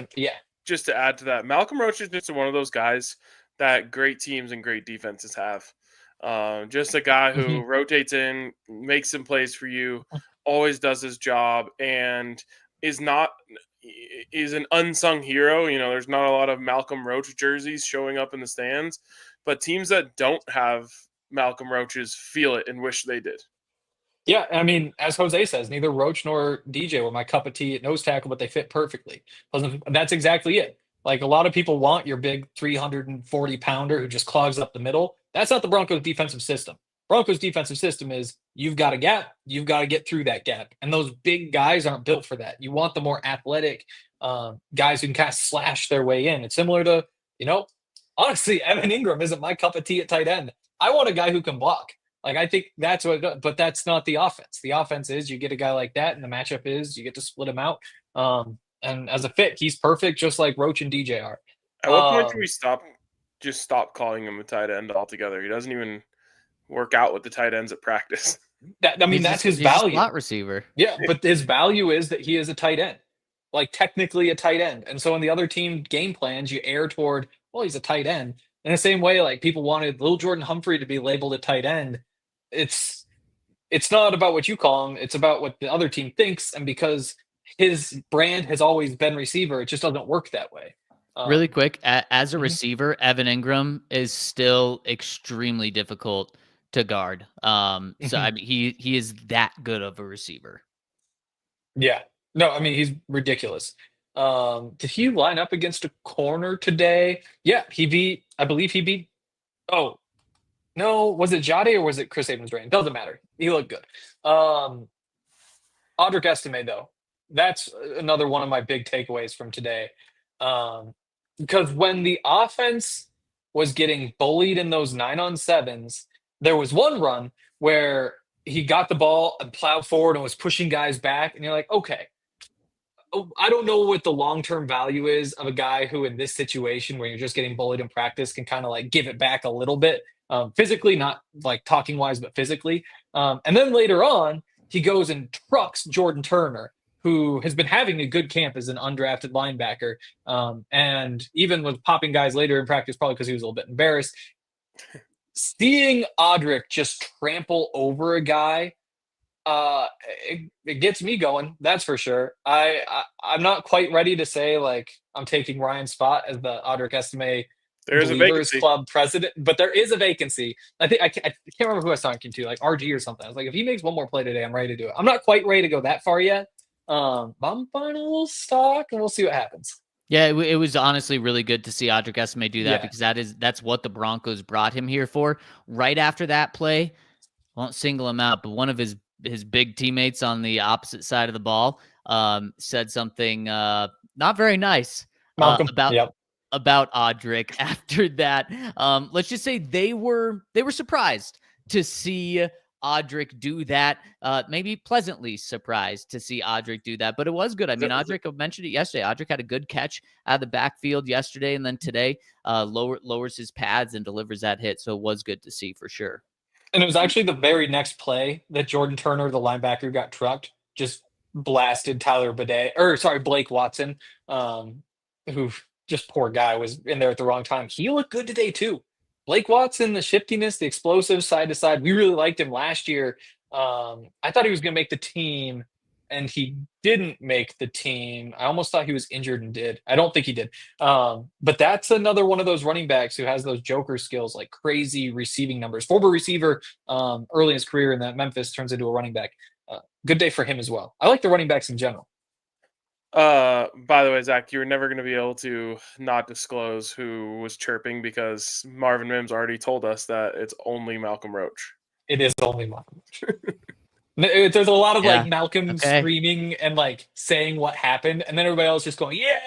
to add to that, Malcom Roach is just one of those guys that great teams and great defenses have. Just a guy who rotates in, makes some plays for you, always does his job, and is an unsung hero. You know, there's not a lot of Malcom Roach jerseys showing up in the stands, but teams that don't have Malcom Roaches feel it and wish they did. Yeah, I mean, as Jose says, neither Roach nor DJ were my cup of tea at nose tackle, but they fit perfectly. That's exactly it. Like a lot of people want your big 340-pounder who just clogs up the middle. That's not the Broncos defensive system. Broncos defensive system is you've got a gap, you've got to get through that gap. And those big guys aren't built for that. You want the more athletic guys who can kind of slash their way in. It's similar to, honestly, Evan Ingram isn't my cup of tea at tight end. I want a guy who can block. Like, I think that's what, but that's not the offense. The offense is you get a guy like that, and the matchup is you get to split him out. And as a fit, he's perfect, just like Roach and DJ are. At what point do we stop calling him a tight end altogether? He doesn't even work out with the tight ends at practice. That's his value. He's a slot receiver. Yeah, but his value is that he is a tight end, like technically a tight end. And so in the other team game plans, you err toward, well, he's a tight end. In the same way, like people wanted Lil Jordan Humphrey to be labeled a tight end. It's not about what you call him. It's about what the other team thinks. And because his brand has always been receiver, it just doesn't work that way. Really quick, as a receiver, Evan Ingram is still extremely difficult to guard. So I mean, he is that good of a receiver. Yeah. No, I mean, he's ridiculous. Did he line up against a corner today? Yeah, I believe he beat, oh, no, was it Jade or was it Chris Evans-Drain? Doesn't matter. He looked good. Audric Estime, though, that's another one of my big takeaways from today. Because when the offense was getting bullied in those 9-on-7s, there was one run where he got the ball and plowed forward and was pushing guys back. And you're like, okay, I don't know what the long-term value is of a guy who in this situation where you're just getting bullied in practice can kind of like give it back a little bit. Physically, not like talking wise, but physically. And then later on, he goes and trucks Jordan Turner, who has been having a good camp as an undrafted linebacker. And even was popping guys later in practice, probably because he was a little bit embarrassed. Seeing Audric just trample over a guy, it gets me going. That's for sure. I'm not quite ready to say like I'm taking Ryan's spot as the Audric Estime There's a vacancy. Club president, but there is a vacancy. I can't remember who I was talking to, like RG or something. I was like, if he makes one more play today, I'm ready to do it. I'm not quite ready to go that far yet. I'm buying a little stock, and we'll see what happens. Yeah, it was honestly really good to see Audric Estime do that because that's what the Broncos brought him here for. Right after that play, I won't single him out, but one of his big teammates on the opposite side of the ball said something not very nice Malcom, about Audric after that. Let's just say they were surprised to see Audric do that. Maybe pleasantly surprised to see Audric do that, but it was good. I mean, Audric, I mentioned it yesterday. Audric had a good catch out of the backfield yesterday, and then today lowers his pads and delivers that hit. So it was good to see for sure. And it was actually the very next play that Jordan Turner, the linebacker, got trucked, just blasted Blake Watson, who just poor guy was in there at the wrong time. He looked good today too. Blake Watson, the shiftiness, the explosive side to side. We really liked him last year. I thought he was going to make the team, and he didn't make the team. I almost thought he was injured and did. I don't think he did. But that's another one of those running backs who has those joker skills, like crazy receiving numbers. Former receiver early in his career in that Memphis turns into a running back. Good day for him as well. I like the running backs in general. By the way, Zach, you're never going to be able to not disclose who was chirping because Marvin Mims already told us that it's only Malcom Roach. It is only Malcom Roach. There's a lot of like Malcolm screaming and like saying what happened, and then everybody else just going, yeah.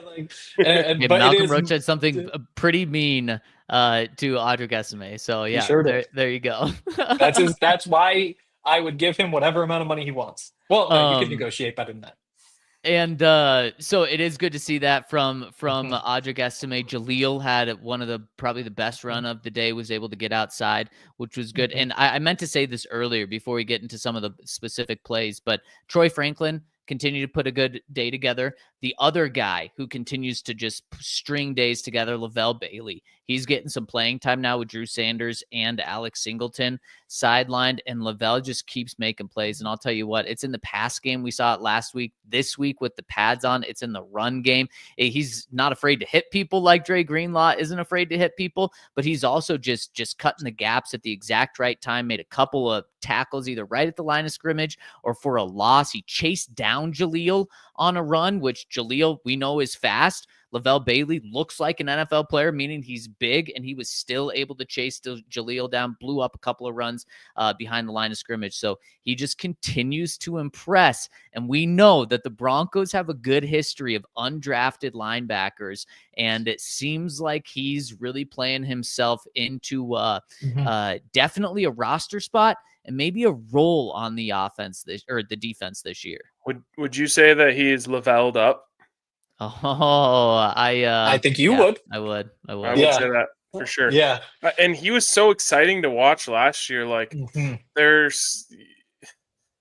Like, but Malcom Roach said something pretty mean to Audric Estime. So yeah, sure there you go. That's why I would give him whatever amount of money he wants. Well, no, you can negotiate better than that. And so it is good to see that from Audric Estime. Jaleel had one of probably the best run of the day, was able to get outside, which was good. And I meant to say this earlier before we get into some of the specific plays, but Troy Franklin continued to put a good day together. The other guy who continues to just string days together, Lavelle Bailey. He's getting some playing time now with Drew Sanders and Alex Singleton sidelined, and Lavelle just keeps making plays. And I'll tell you what, it's in the pass game. We saw it last week. This week with the pads on, it's in the run game. He's not afraid to hit people like Dre Greenlaw isn't afraid to hit people, but he's also just cutting the gaps at the exact right time, made a couple of tackles either right at the line of scrimmage or for a loss. He chased down Jaleel on a run, which Jaleel we know is fast, LaVelle Bailey looks like an NFL player, meaning he's big, and he was still able to chase Jaleel down, blew up a couple of runs behind the line of scrimmage. So he just continues to impress. And we know that the Broncos have a good history of undrafted linebackers, and it seems like he's really playing himself into definitely a roster spot and maybe a role on the offense or the defense this year. Would you say that he's leveled up? Oh, I think you would. I would I would say that for sure. Yeah. And he was so exciting to watch last year. Like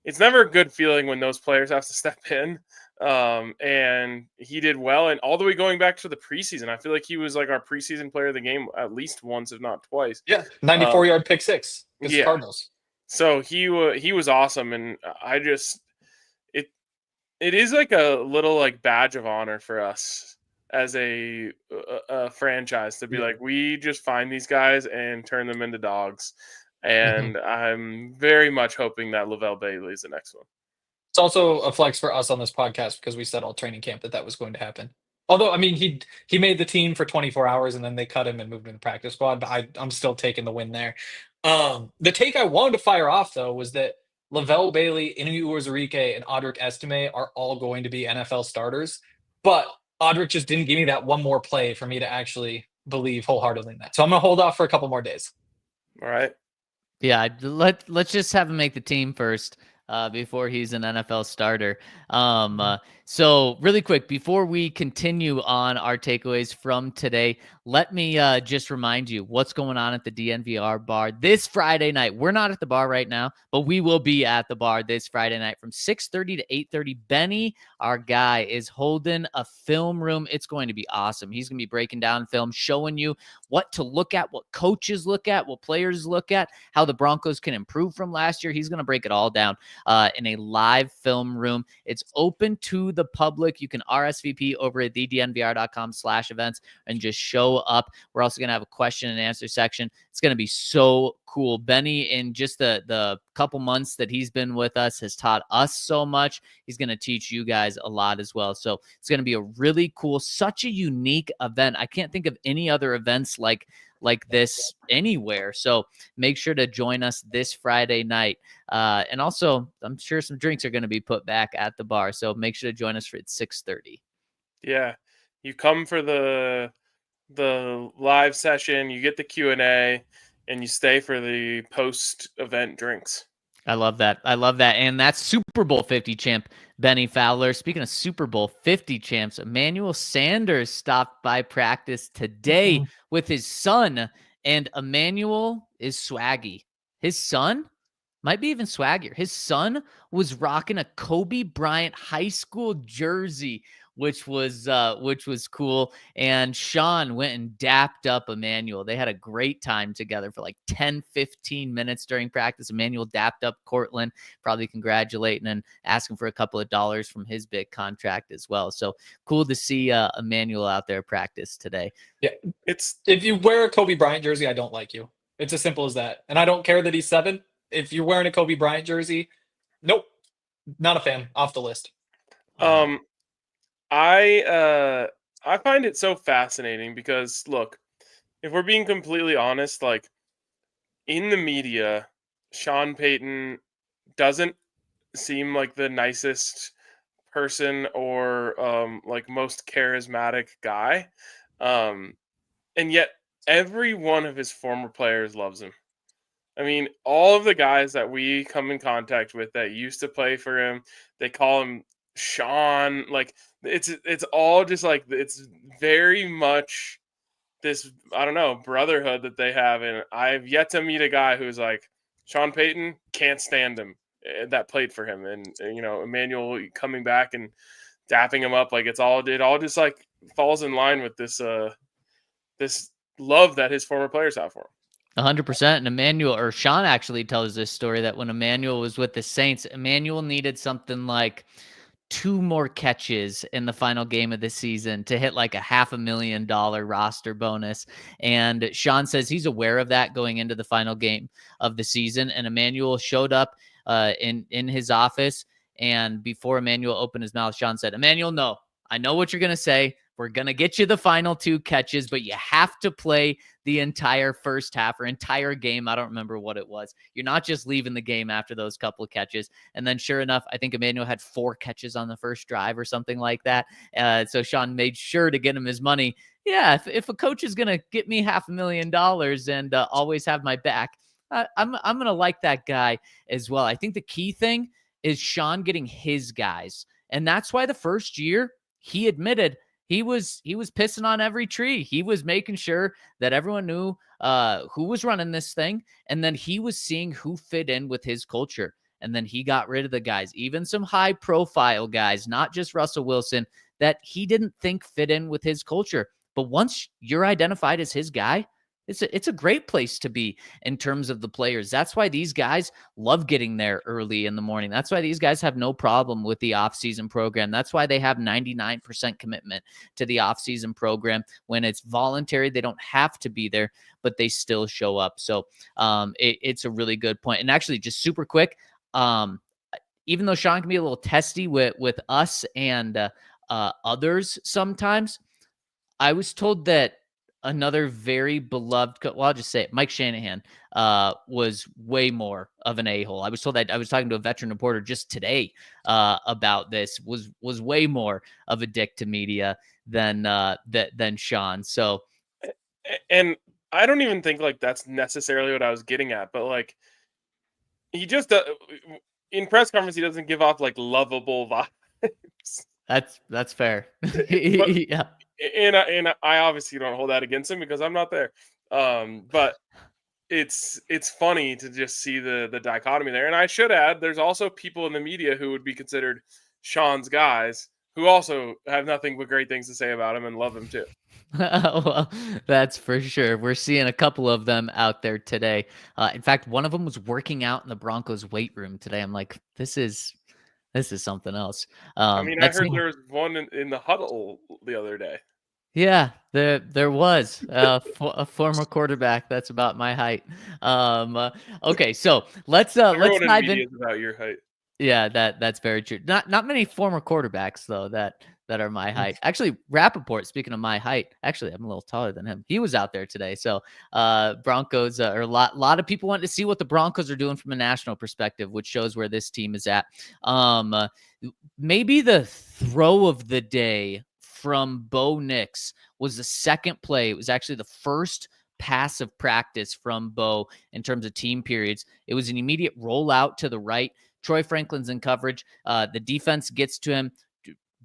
it's never a good feeling when those players have to step in. And he did well. And all the way going back to the preseason, I feel like he was like our preseason player of the game at least once, if not twice. Yeah. 94-yard pick six against the Cardinals. So he was awesome. And it is like a little like badge of honor for us as a franchise to be like, we just find these guys and turn them into dogs. And I'm very much hoping that LaVelle Bailey is the next one. It's also a flex for us on this podcast because we said all training camp that was going to happen. Although, I mean, he made the team for 24 hours and then they cut him and moved him to the practice squad. But I'm still taking the win there. The take I wanted to fire off, though, was that LaVelle Bailey, Inu Uwazurike, and Audric Estime are all going to be NFL starters. But Audric just didn't give me that one more play for me to actually believe wholeheartedly in that. So I'm going to hold off for a couple more days. All right. Yeah, let's just have him make the team first before he's an NFL starter. So really quick, before we continue on our takeaways from today, let me just remind you what's going on at the DNVR Bar this Friday night. We're not at the bar right now, but we will be at the bar this Friday night from 6:30 to 8:30. Benny, our guy, is holding a film room. It's going to be awesome. He's going to be breaking down film, showing you what to look at, what coaches look at, what players look at, how the Broncos can improve from last year. He's going to break it all down in a live film room. It's open to the public. You can RSVP over at thednvr.com/events and just show up. We're also going to have a question and answer section. It's going to be so cool. Benny, in just the couple months that he's been with us, has taught us so much. He's going to teach you guys a lot as well. So it's going to be a really cool, such a unique event. I can't think of any other events like this anywhere. So make sure to join us this Friday night. And also, I'm sure some drinks are going to be put back at the bar. So make sure to join us at 6:30. Yeah. You come for the live session, you get the Q&A, and you stay for the post-event drinks. I love that. And that's Super Bowl 50 champ Benny Fowler. Speaking of Super Bowl 50 champs, Emmanuel Sanders stopped by practice today with his son, and Emmanuel is swaggy. His son might be even swaggier. His son was rocking a Kobe Bryant high school jersey, which was cool. And Sean went and dapped up Emmanuel. They had a great time together for like 10, 15 minutes during practice. Emmanuel dapped up Courtland, probably congratulating and asking for a couple of dollars from his big contract as well. So cool to see Emmanuel out there practice today. Yeah, if you wear a Kobe Bryant jersey, I don't like you. It's as simple as that. And I don't care that he's 7. If you're wearing a Kobe Bryant jersey, nope, not a fan. Off the list. I find it so fascinating because, look, if we're being completely honest, like in the media, Sean Payton doesn't seem like the nicest person or like most charismatic guy. And yet every one of his former players loves him. I mean, all of the guys that we come in contact with that used to play for him, they call him Sean. Like it's all just like, it's very much this, I don't know, brotherhood that they have. And I've yet to meet a guy who's like, Sean Payton can't stand him, that played for him. And you know, Emmanuel coming back and dapping him up, like it all just like falls in line with this this love that his former players have for him. 100%. And Emmanuel, or Sean, actually tells this story that when Emmanuel was with the Saints, Emmanuel needed something like 2 more catches in the final game of the season to hit like a $500,000 roster bonus. And Sean says he's aware of that going into the final game of the season. And Emmanuel showed up in his office. And before Emmanuel opened his mouth, Sean said, "Emmanuel, no, I know what you're going to say. we're going to get you the final 2 catches, but you have to play the entire first half or entire game. I don't remember what it was. You're not just leaving the game after those couple of catches. And then sure enough, I think Emmanuel had 4 catches on the first drive or something like that. So Sean made sure to get him his money. Yeah, if a coach is going to get me $500,000 and always have my back, I'm going to like that guy as well. I think the key thing is Sean getting his guys. And that's why the first year he admitted he was pissing on every tree. He was making sure that everyone knew who was running this thing. And then he was seeing who fit in with his culture. And then he got rid of the guys, even some high profile guys, not just Russell Wilson, that he didn't think fit in with his culture. But once you're identified as his guy, it's a great place to be in terms of the players. That's why these guys love getting there early in the morning. That's why these guys have no problem with the offseason program. That's why they have 99% commitment to the offseason program. When it's voluntary, they don't have to be there, but they still show up. So it's a really good point. And actually, just super quick, even though Sean can be a little testy with us and others sometimes, I was told that another very beloved, well, I'll just say it, Mike Shanahan was way more of an a-hole. I was told that I was talking to a veteran reporter just today about this, was way more of a dick to media than Sean. So, and I don't even think like that's necessarily what I was getting at, but like he just in press conference he doesn't give off like lovable vibes. That's fair. Yeah. And I obviously don't hold that against him because I'm not there. But it's funny to just see the dichotomy there. And I should add, there's also people in the media who would be considered Sean's guys who also have nothing but great things to say about him and love him too. Well, that's for sure. We're seeing a couple of them out there today. In fact, one of them was working out in the Broncos weight room today. I'm like, this is something else. I mean, I heard there was one in the huddle the other day. Yeah, there was a former quarterback that's about my height. Okay, so let's dive in. About your height. Yeah, that's very true. Not many former quarterbacks though that are my height. Actually, Rappaport, speaking of my height, actually I'm a little taller than him. He was out there today. So Broncos or a lot of people want to see what the Broncos are doing from a national perspective, which shows where this team is at. Maybe the throw of the day from Bo Nix was the second play. It was actually the first pass of practice from Bo in terms of team periods. It was an immediate rollout to the right. Troy Franklin's in coverage. The defense gets to him.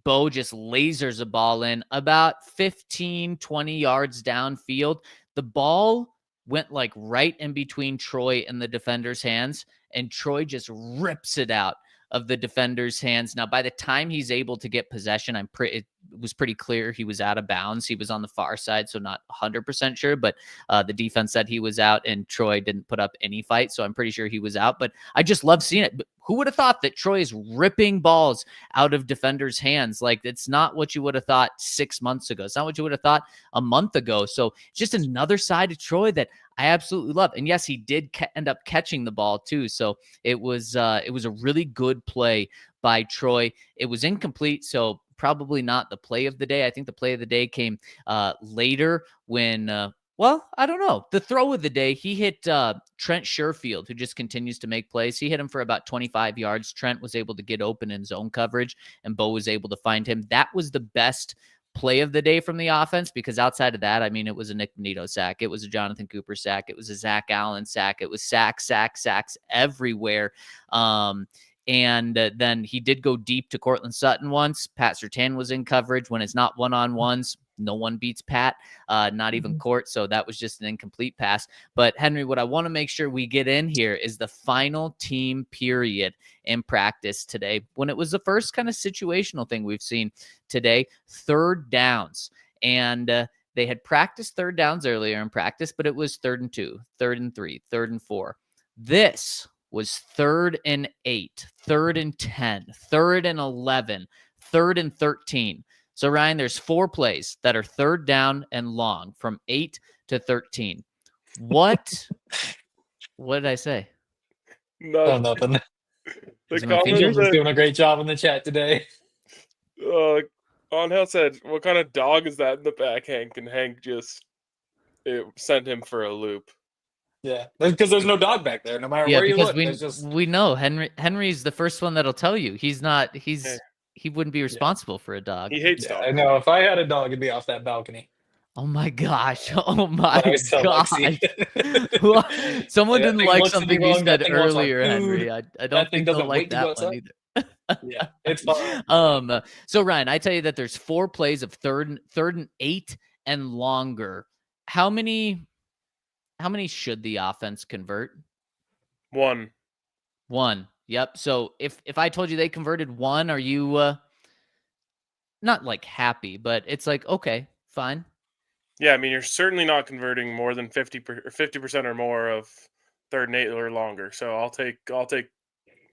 Bo just lasers a ball in about 15, 20 yards downfield. The ball went like right in between Troy and the defender's hands, and Troy just rips it out of the defender's hands. Now, by the time he's able to get possession, it was pretty clear he was out of bounds. He was on the far side, so not 100% sure, but the defense said he was out, and Troy didn't put up any fight, so I'm pretty sure he was out. But I just love seeing it. But who would have thought that Troy is ripping balls out of defenders' hands? Like, it's not what you would have thought 6 months ago. It's not what you would have thought a month ago. So it's just another side of Troy that I absolutely love. And yes, he did end up catching the ball too. So it was a really good play by Troy. It was incomplete, so probably not the play of the day. I think the play of the day came later when, well, I don't know. The throw of the day, he hit Trent Sherfield, who just continues to make plays. He hit him for about 25 yards. Trent was able to get open in zone coverage, and Bo was able to find him. That was the best play of the day from the offense, because outside of that, I mean, it was a Nick Bonito sack. It was a Jonathon Cooper sack. It was a Zach Allen sack. It was sacks everywhere. And then he did go deep to Courtland Sutton once. Pat Surtain was in coverage. When it's not one-on-ones, no one beats Pat, not even Court. So that was just an incomplete pass. But Henry, what I want to make sure we get in here is the final team period in practice today, when it was the first kind of situational thing we've seen today, third downs. And they had practiced third downs earlier in practice, but it was 3rd and 2, 3rd and 3, 3rd and 4. This was 3rd and 8, 3rd and 10, 3rd and 11, 3rd and 13. So, Ryan, there's 4 plays that are third down and long from 8 to 13. What did I say? No, nothing. The Angel's doing a great job in the chat today. Hill said, "What kind of dog is that in the back, Hank?" And Hank it sent him for a loop. Yeah, because there's no dog back there. No matter Yeah, where you because look, there's just we know Henry's the first one that'll tell you he wouldn't be responsible for a dog. He hates dogs. I know. If I had a dog, it'd be off that balcony. Oh my gosh! Oh my I always tell gosh! Lexi. Someone That didn't thing like looks at something me you wrong, that said thing wants my earlier, food, Henry. I don't thing think they'll doesn't like wait to go that one outside. either. Yeah, it's fine. So Ryan, I tell you that there's 4 plays of third and 8 and longer. How many should the offense convert? 1. 1. Yep. So if I told you they converted 1, are you not like happy, but it's like, okay, fine. Yeah, I mean, you're certainly not converting more than 50% or more of 3rd and 8 or longer. So I'll take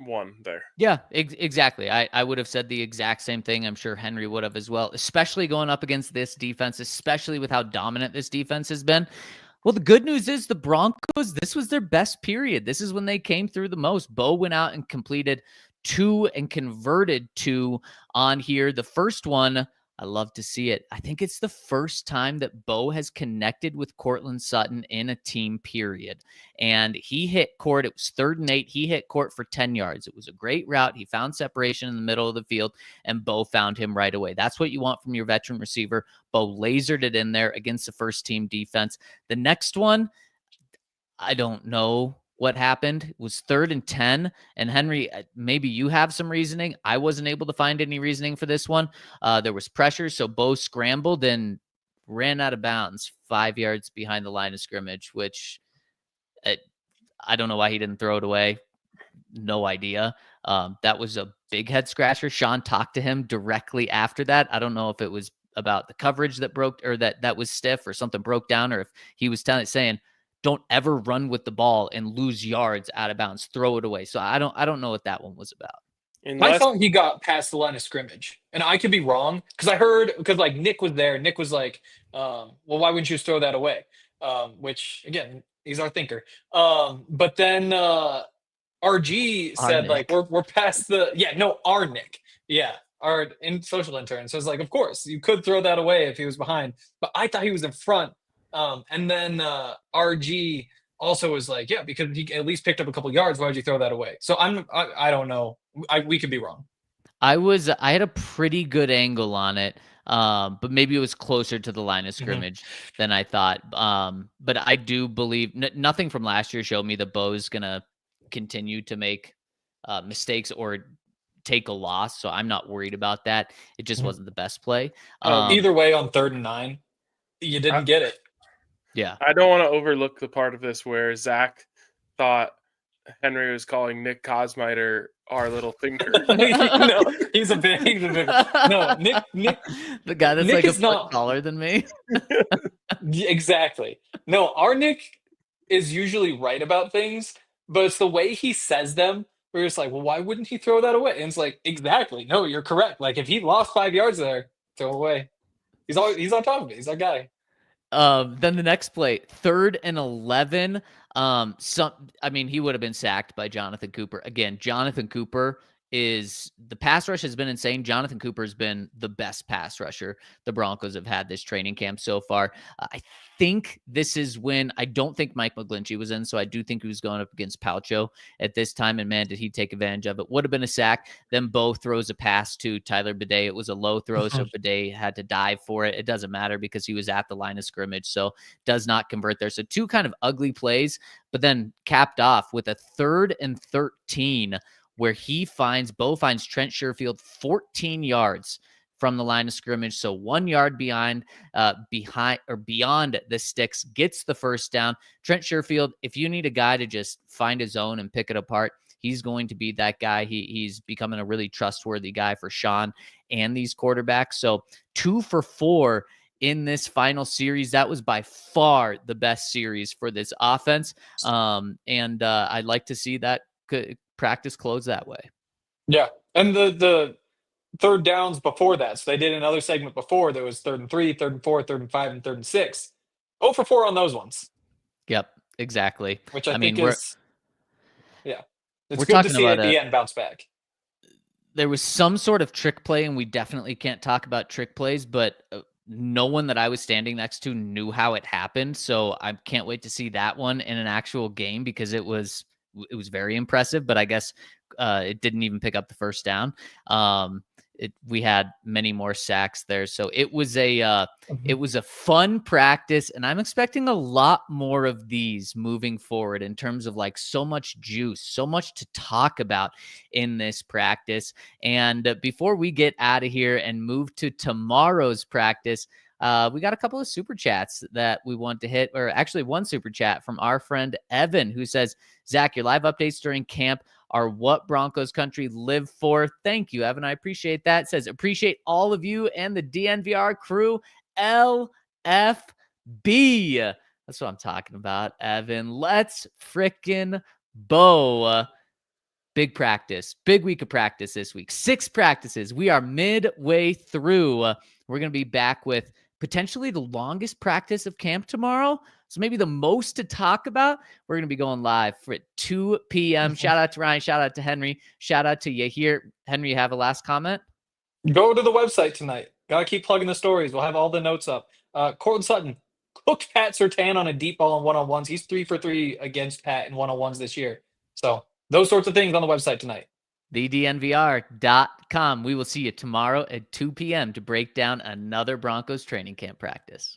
1 there. Yeah, exactly. I would have said the exact same thing. I'm sure Henry would have as well, especially going up against this defense, especially with how dominant this defense has been. Well, the good news is the Broncos, this was their best period. This is when they came through the most. Bo went out and completed 2 and converted 2 on here. The first one, I love to see it. I think it's the first time that Bo has connected with Courtland Sutton in a team period. And he hit Court. It was 3rd and 8. He hit Court for 10 yards. It was a great route. He found separation in the middle of the field, and Bo found him right away. That's what you want from your veteran receiver. Bo lasered it in there against the first team defense. The next one, I don't know what happened. It was 3rd and 10. And Henry, maybe you have some reasoning. I wasn't able to find any reasoning for this one. There was pressure, so Bo scrambled and ran out of bounds 5 yards behind the line of scrimmage, which I don't know why he didn't throw it away. No idea. That was a big head scratcher. Sean talked to him directly after that. I don't know if it was about the coverage that broke, or that was stiff, or something broke down, or if he was saying, don't ever run with the ball and lose yards out of bounds. Throw it away. So I don't know what that one was about. I thought he got past the line of scrimmage, and I could be wrong because like Nick was there. Nick was like, well, why wouldn't you just throw that away? Which again, he's our thinker. But then RG said like we're past our Nick. Yeah. Our social intern. So it's like, of course you could throw that away if he was behind, but I thought he was in front. And then RG also was like, yeah, because he at least picked up a couple yards. Why would you throw that away? So I don't know. We could be wrong. I had a pretty good angle on it, but maybe it was closer to the line of scrimmage than I thought. But I do believe nothing from last year showed me that Bo's gonna continue to make mistakes or take a loss. So I'm not worried about that. It just wasn't the best play. Either way, on 3rd and 9, you didn't get it. Yeah. I don't want to overlook the part of this where Zac thought Henry was calling Nick Kosmider our little thinker. No, he's a big no, Nick the guy that's Nick like a is foot taller than me. Exactly. No, our Nick is usually right about things, but it's the way he says them where it's like, well, why wouldn't he throw that away? And it's like, exactly. No, you're correct. Like if he lost 5 yards there, throw away. He's on top of it. He's our guy. Then the next play, 3rd and 11. He would have been sacked by Jonathon Cooper. Again, Jonathon Cooper the pass rush has been insane. Jonathon Cooper has been the best pass rusher the Broncos have had this training camp so far. I think this is when I don't think Mike McGlinchey was in, so I do think he was going up against Palcho at this time, and man, did he take advantage of it. Would have been a sack. Then Bo throws a pass to Tyler Bidet. It was a low throw, so Bidet had to dive for it. It doesn't matter because he was at the line of scrimmage, so does not convert there. So 2 kind of ugly plays, but then capped off with a 3rd and 13 where Bo finds Trent Sherfield 14 yards from the line of scrimmage. So 1 yard beyond the sticks, gets the first down. Trent Sherfield, if you need a guy to just find his own and pick it apart, he's going to be that guy. He's becoming a really trustworthy guy for Sean and these quarterbacks. So 2 for 4 in this final series. That was by far the best series for this offense. And I'd like to see that practice close that way. Yeah. And the 3rd downs before that. So they did another segment before. There was 3rd and 3, 3rd and 4, 3rd and 5, and 3rd and 6. 0 for 4 on those ones. Yep, exactly. Which I think is, yeah. It's we're good to talking see about at the end bounce back. there was some sort of trick play, and we definitely can't talk about trick plays, but no one that I was standing next to knew how it happened. So I can't wait to see that one in an actual game because it was very impressive, but I guess it didn't even pick up the first down. We had many more sacks there. So it was a fun practice, and I'm expecting a lot more of these moving forward in terms of like so much juice, so much to talk about in this practice. And before we get out of here and move to tomorrow's practice, we got a couple of super chats that we want to hit, or actually one super chat from our friend Evan, who says, Zach, your live updates during camp are what Broncos Country live for. Thank you, Evan. I appreciate that. It says, appreciate all of you and the DNVR crew. LFB. That's what I'm talking about, Evan. Let's frickin' Bo. Big practice. Big week of practice this week. 6 practices. We are midway through. We're going to be back with potentially the longest practice of camp tomorrow. So maybe the most to talk about. We're going to be going live for 2 p.m. Shout out to Ryan. Shout out to Henry. Shout out to Yahir. Henry, you have a last comment? Go to the website tonight. Got to keep plugging the stories. We'll have all the notes up. Courtland Sutton cooked Pat Surtain on a deep ball in one-on-ones. He's 3 for 3 against Pat in one-on-ones this year. So those sorts of things on the website tonight. TheDNVR.com. We will see you tomorrow at 2 p.m. to break down another Broncos training camp practice.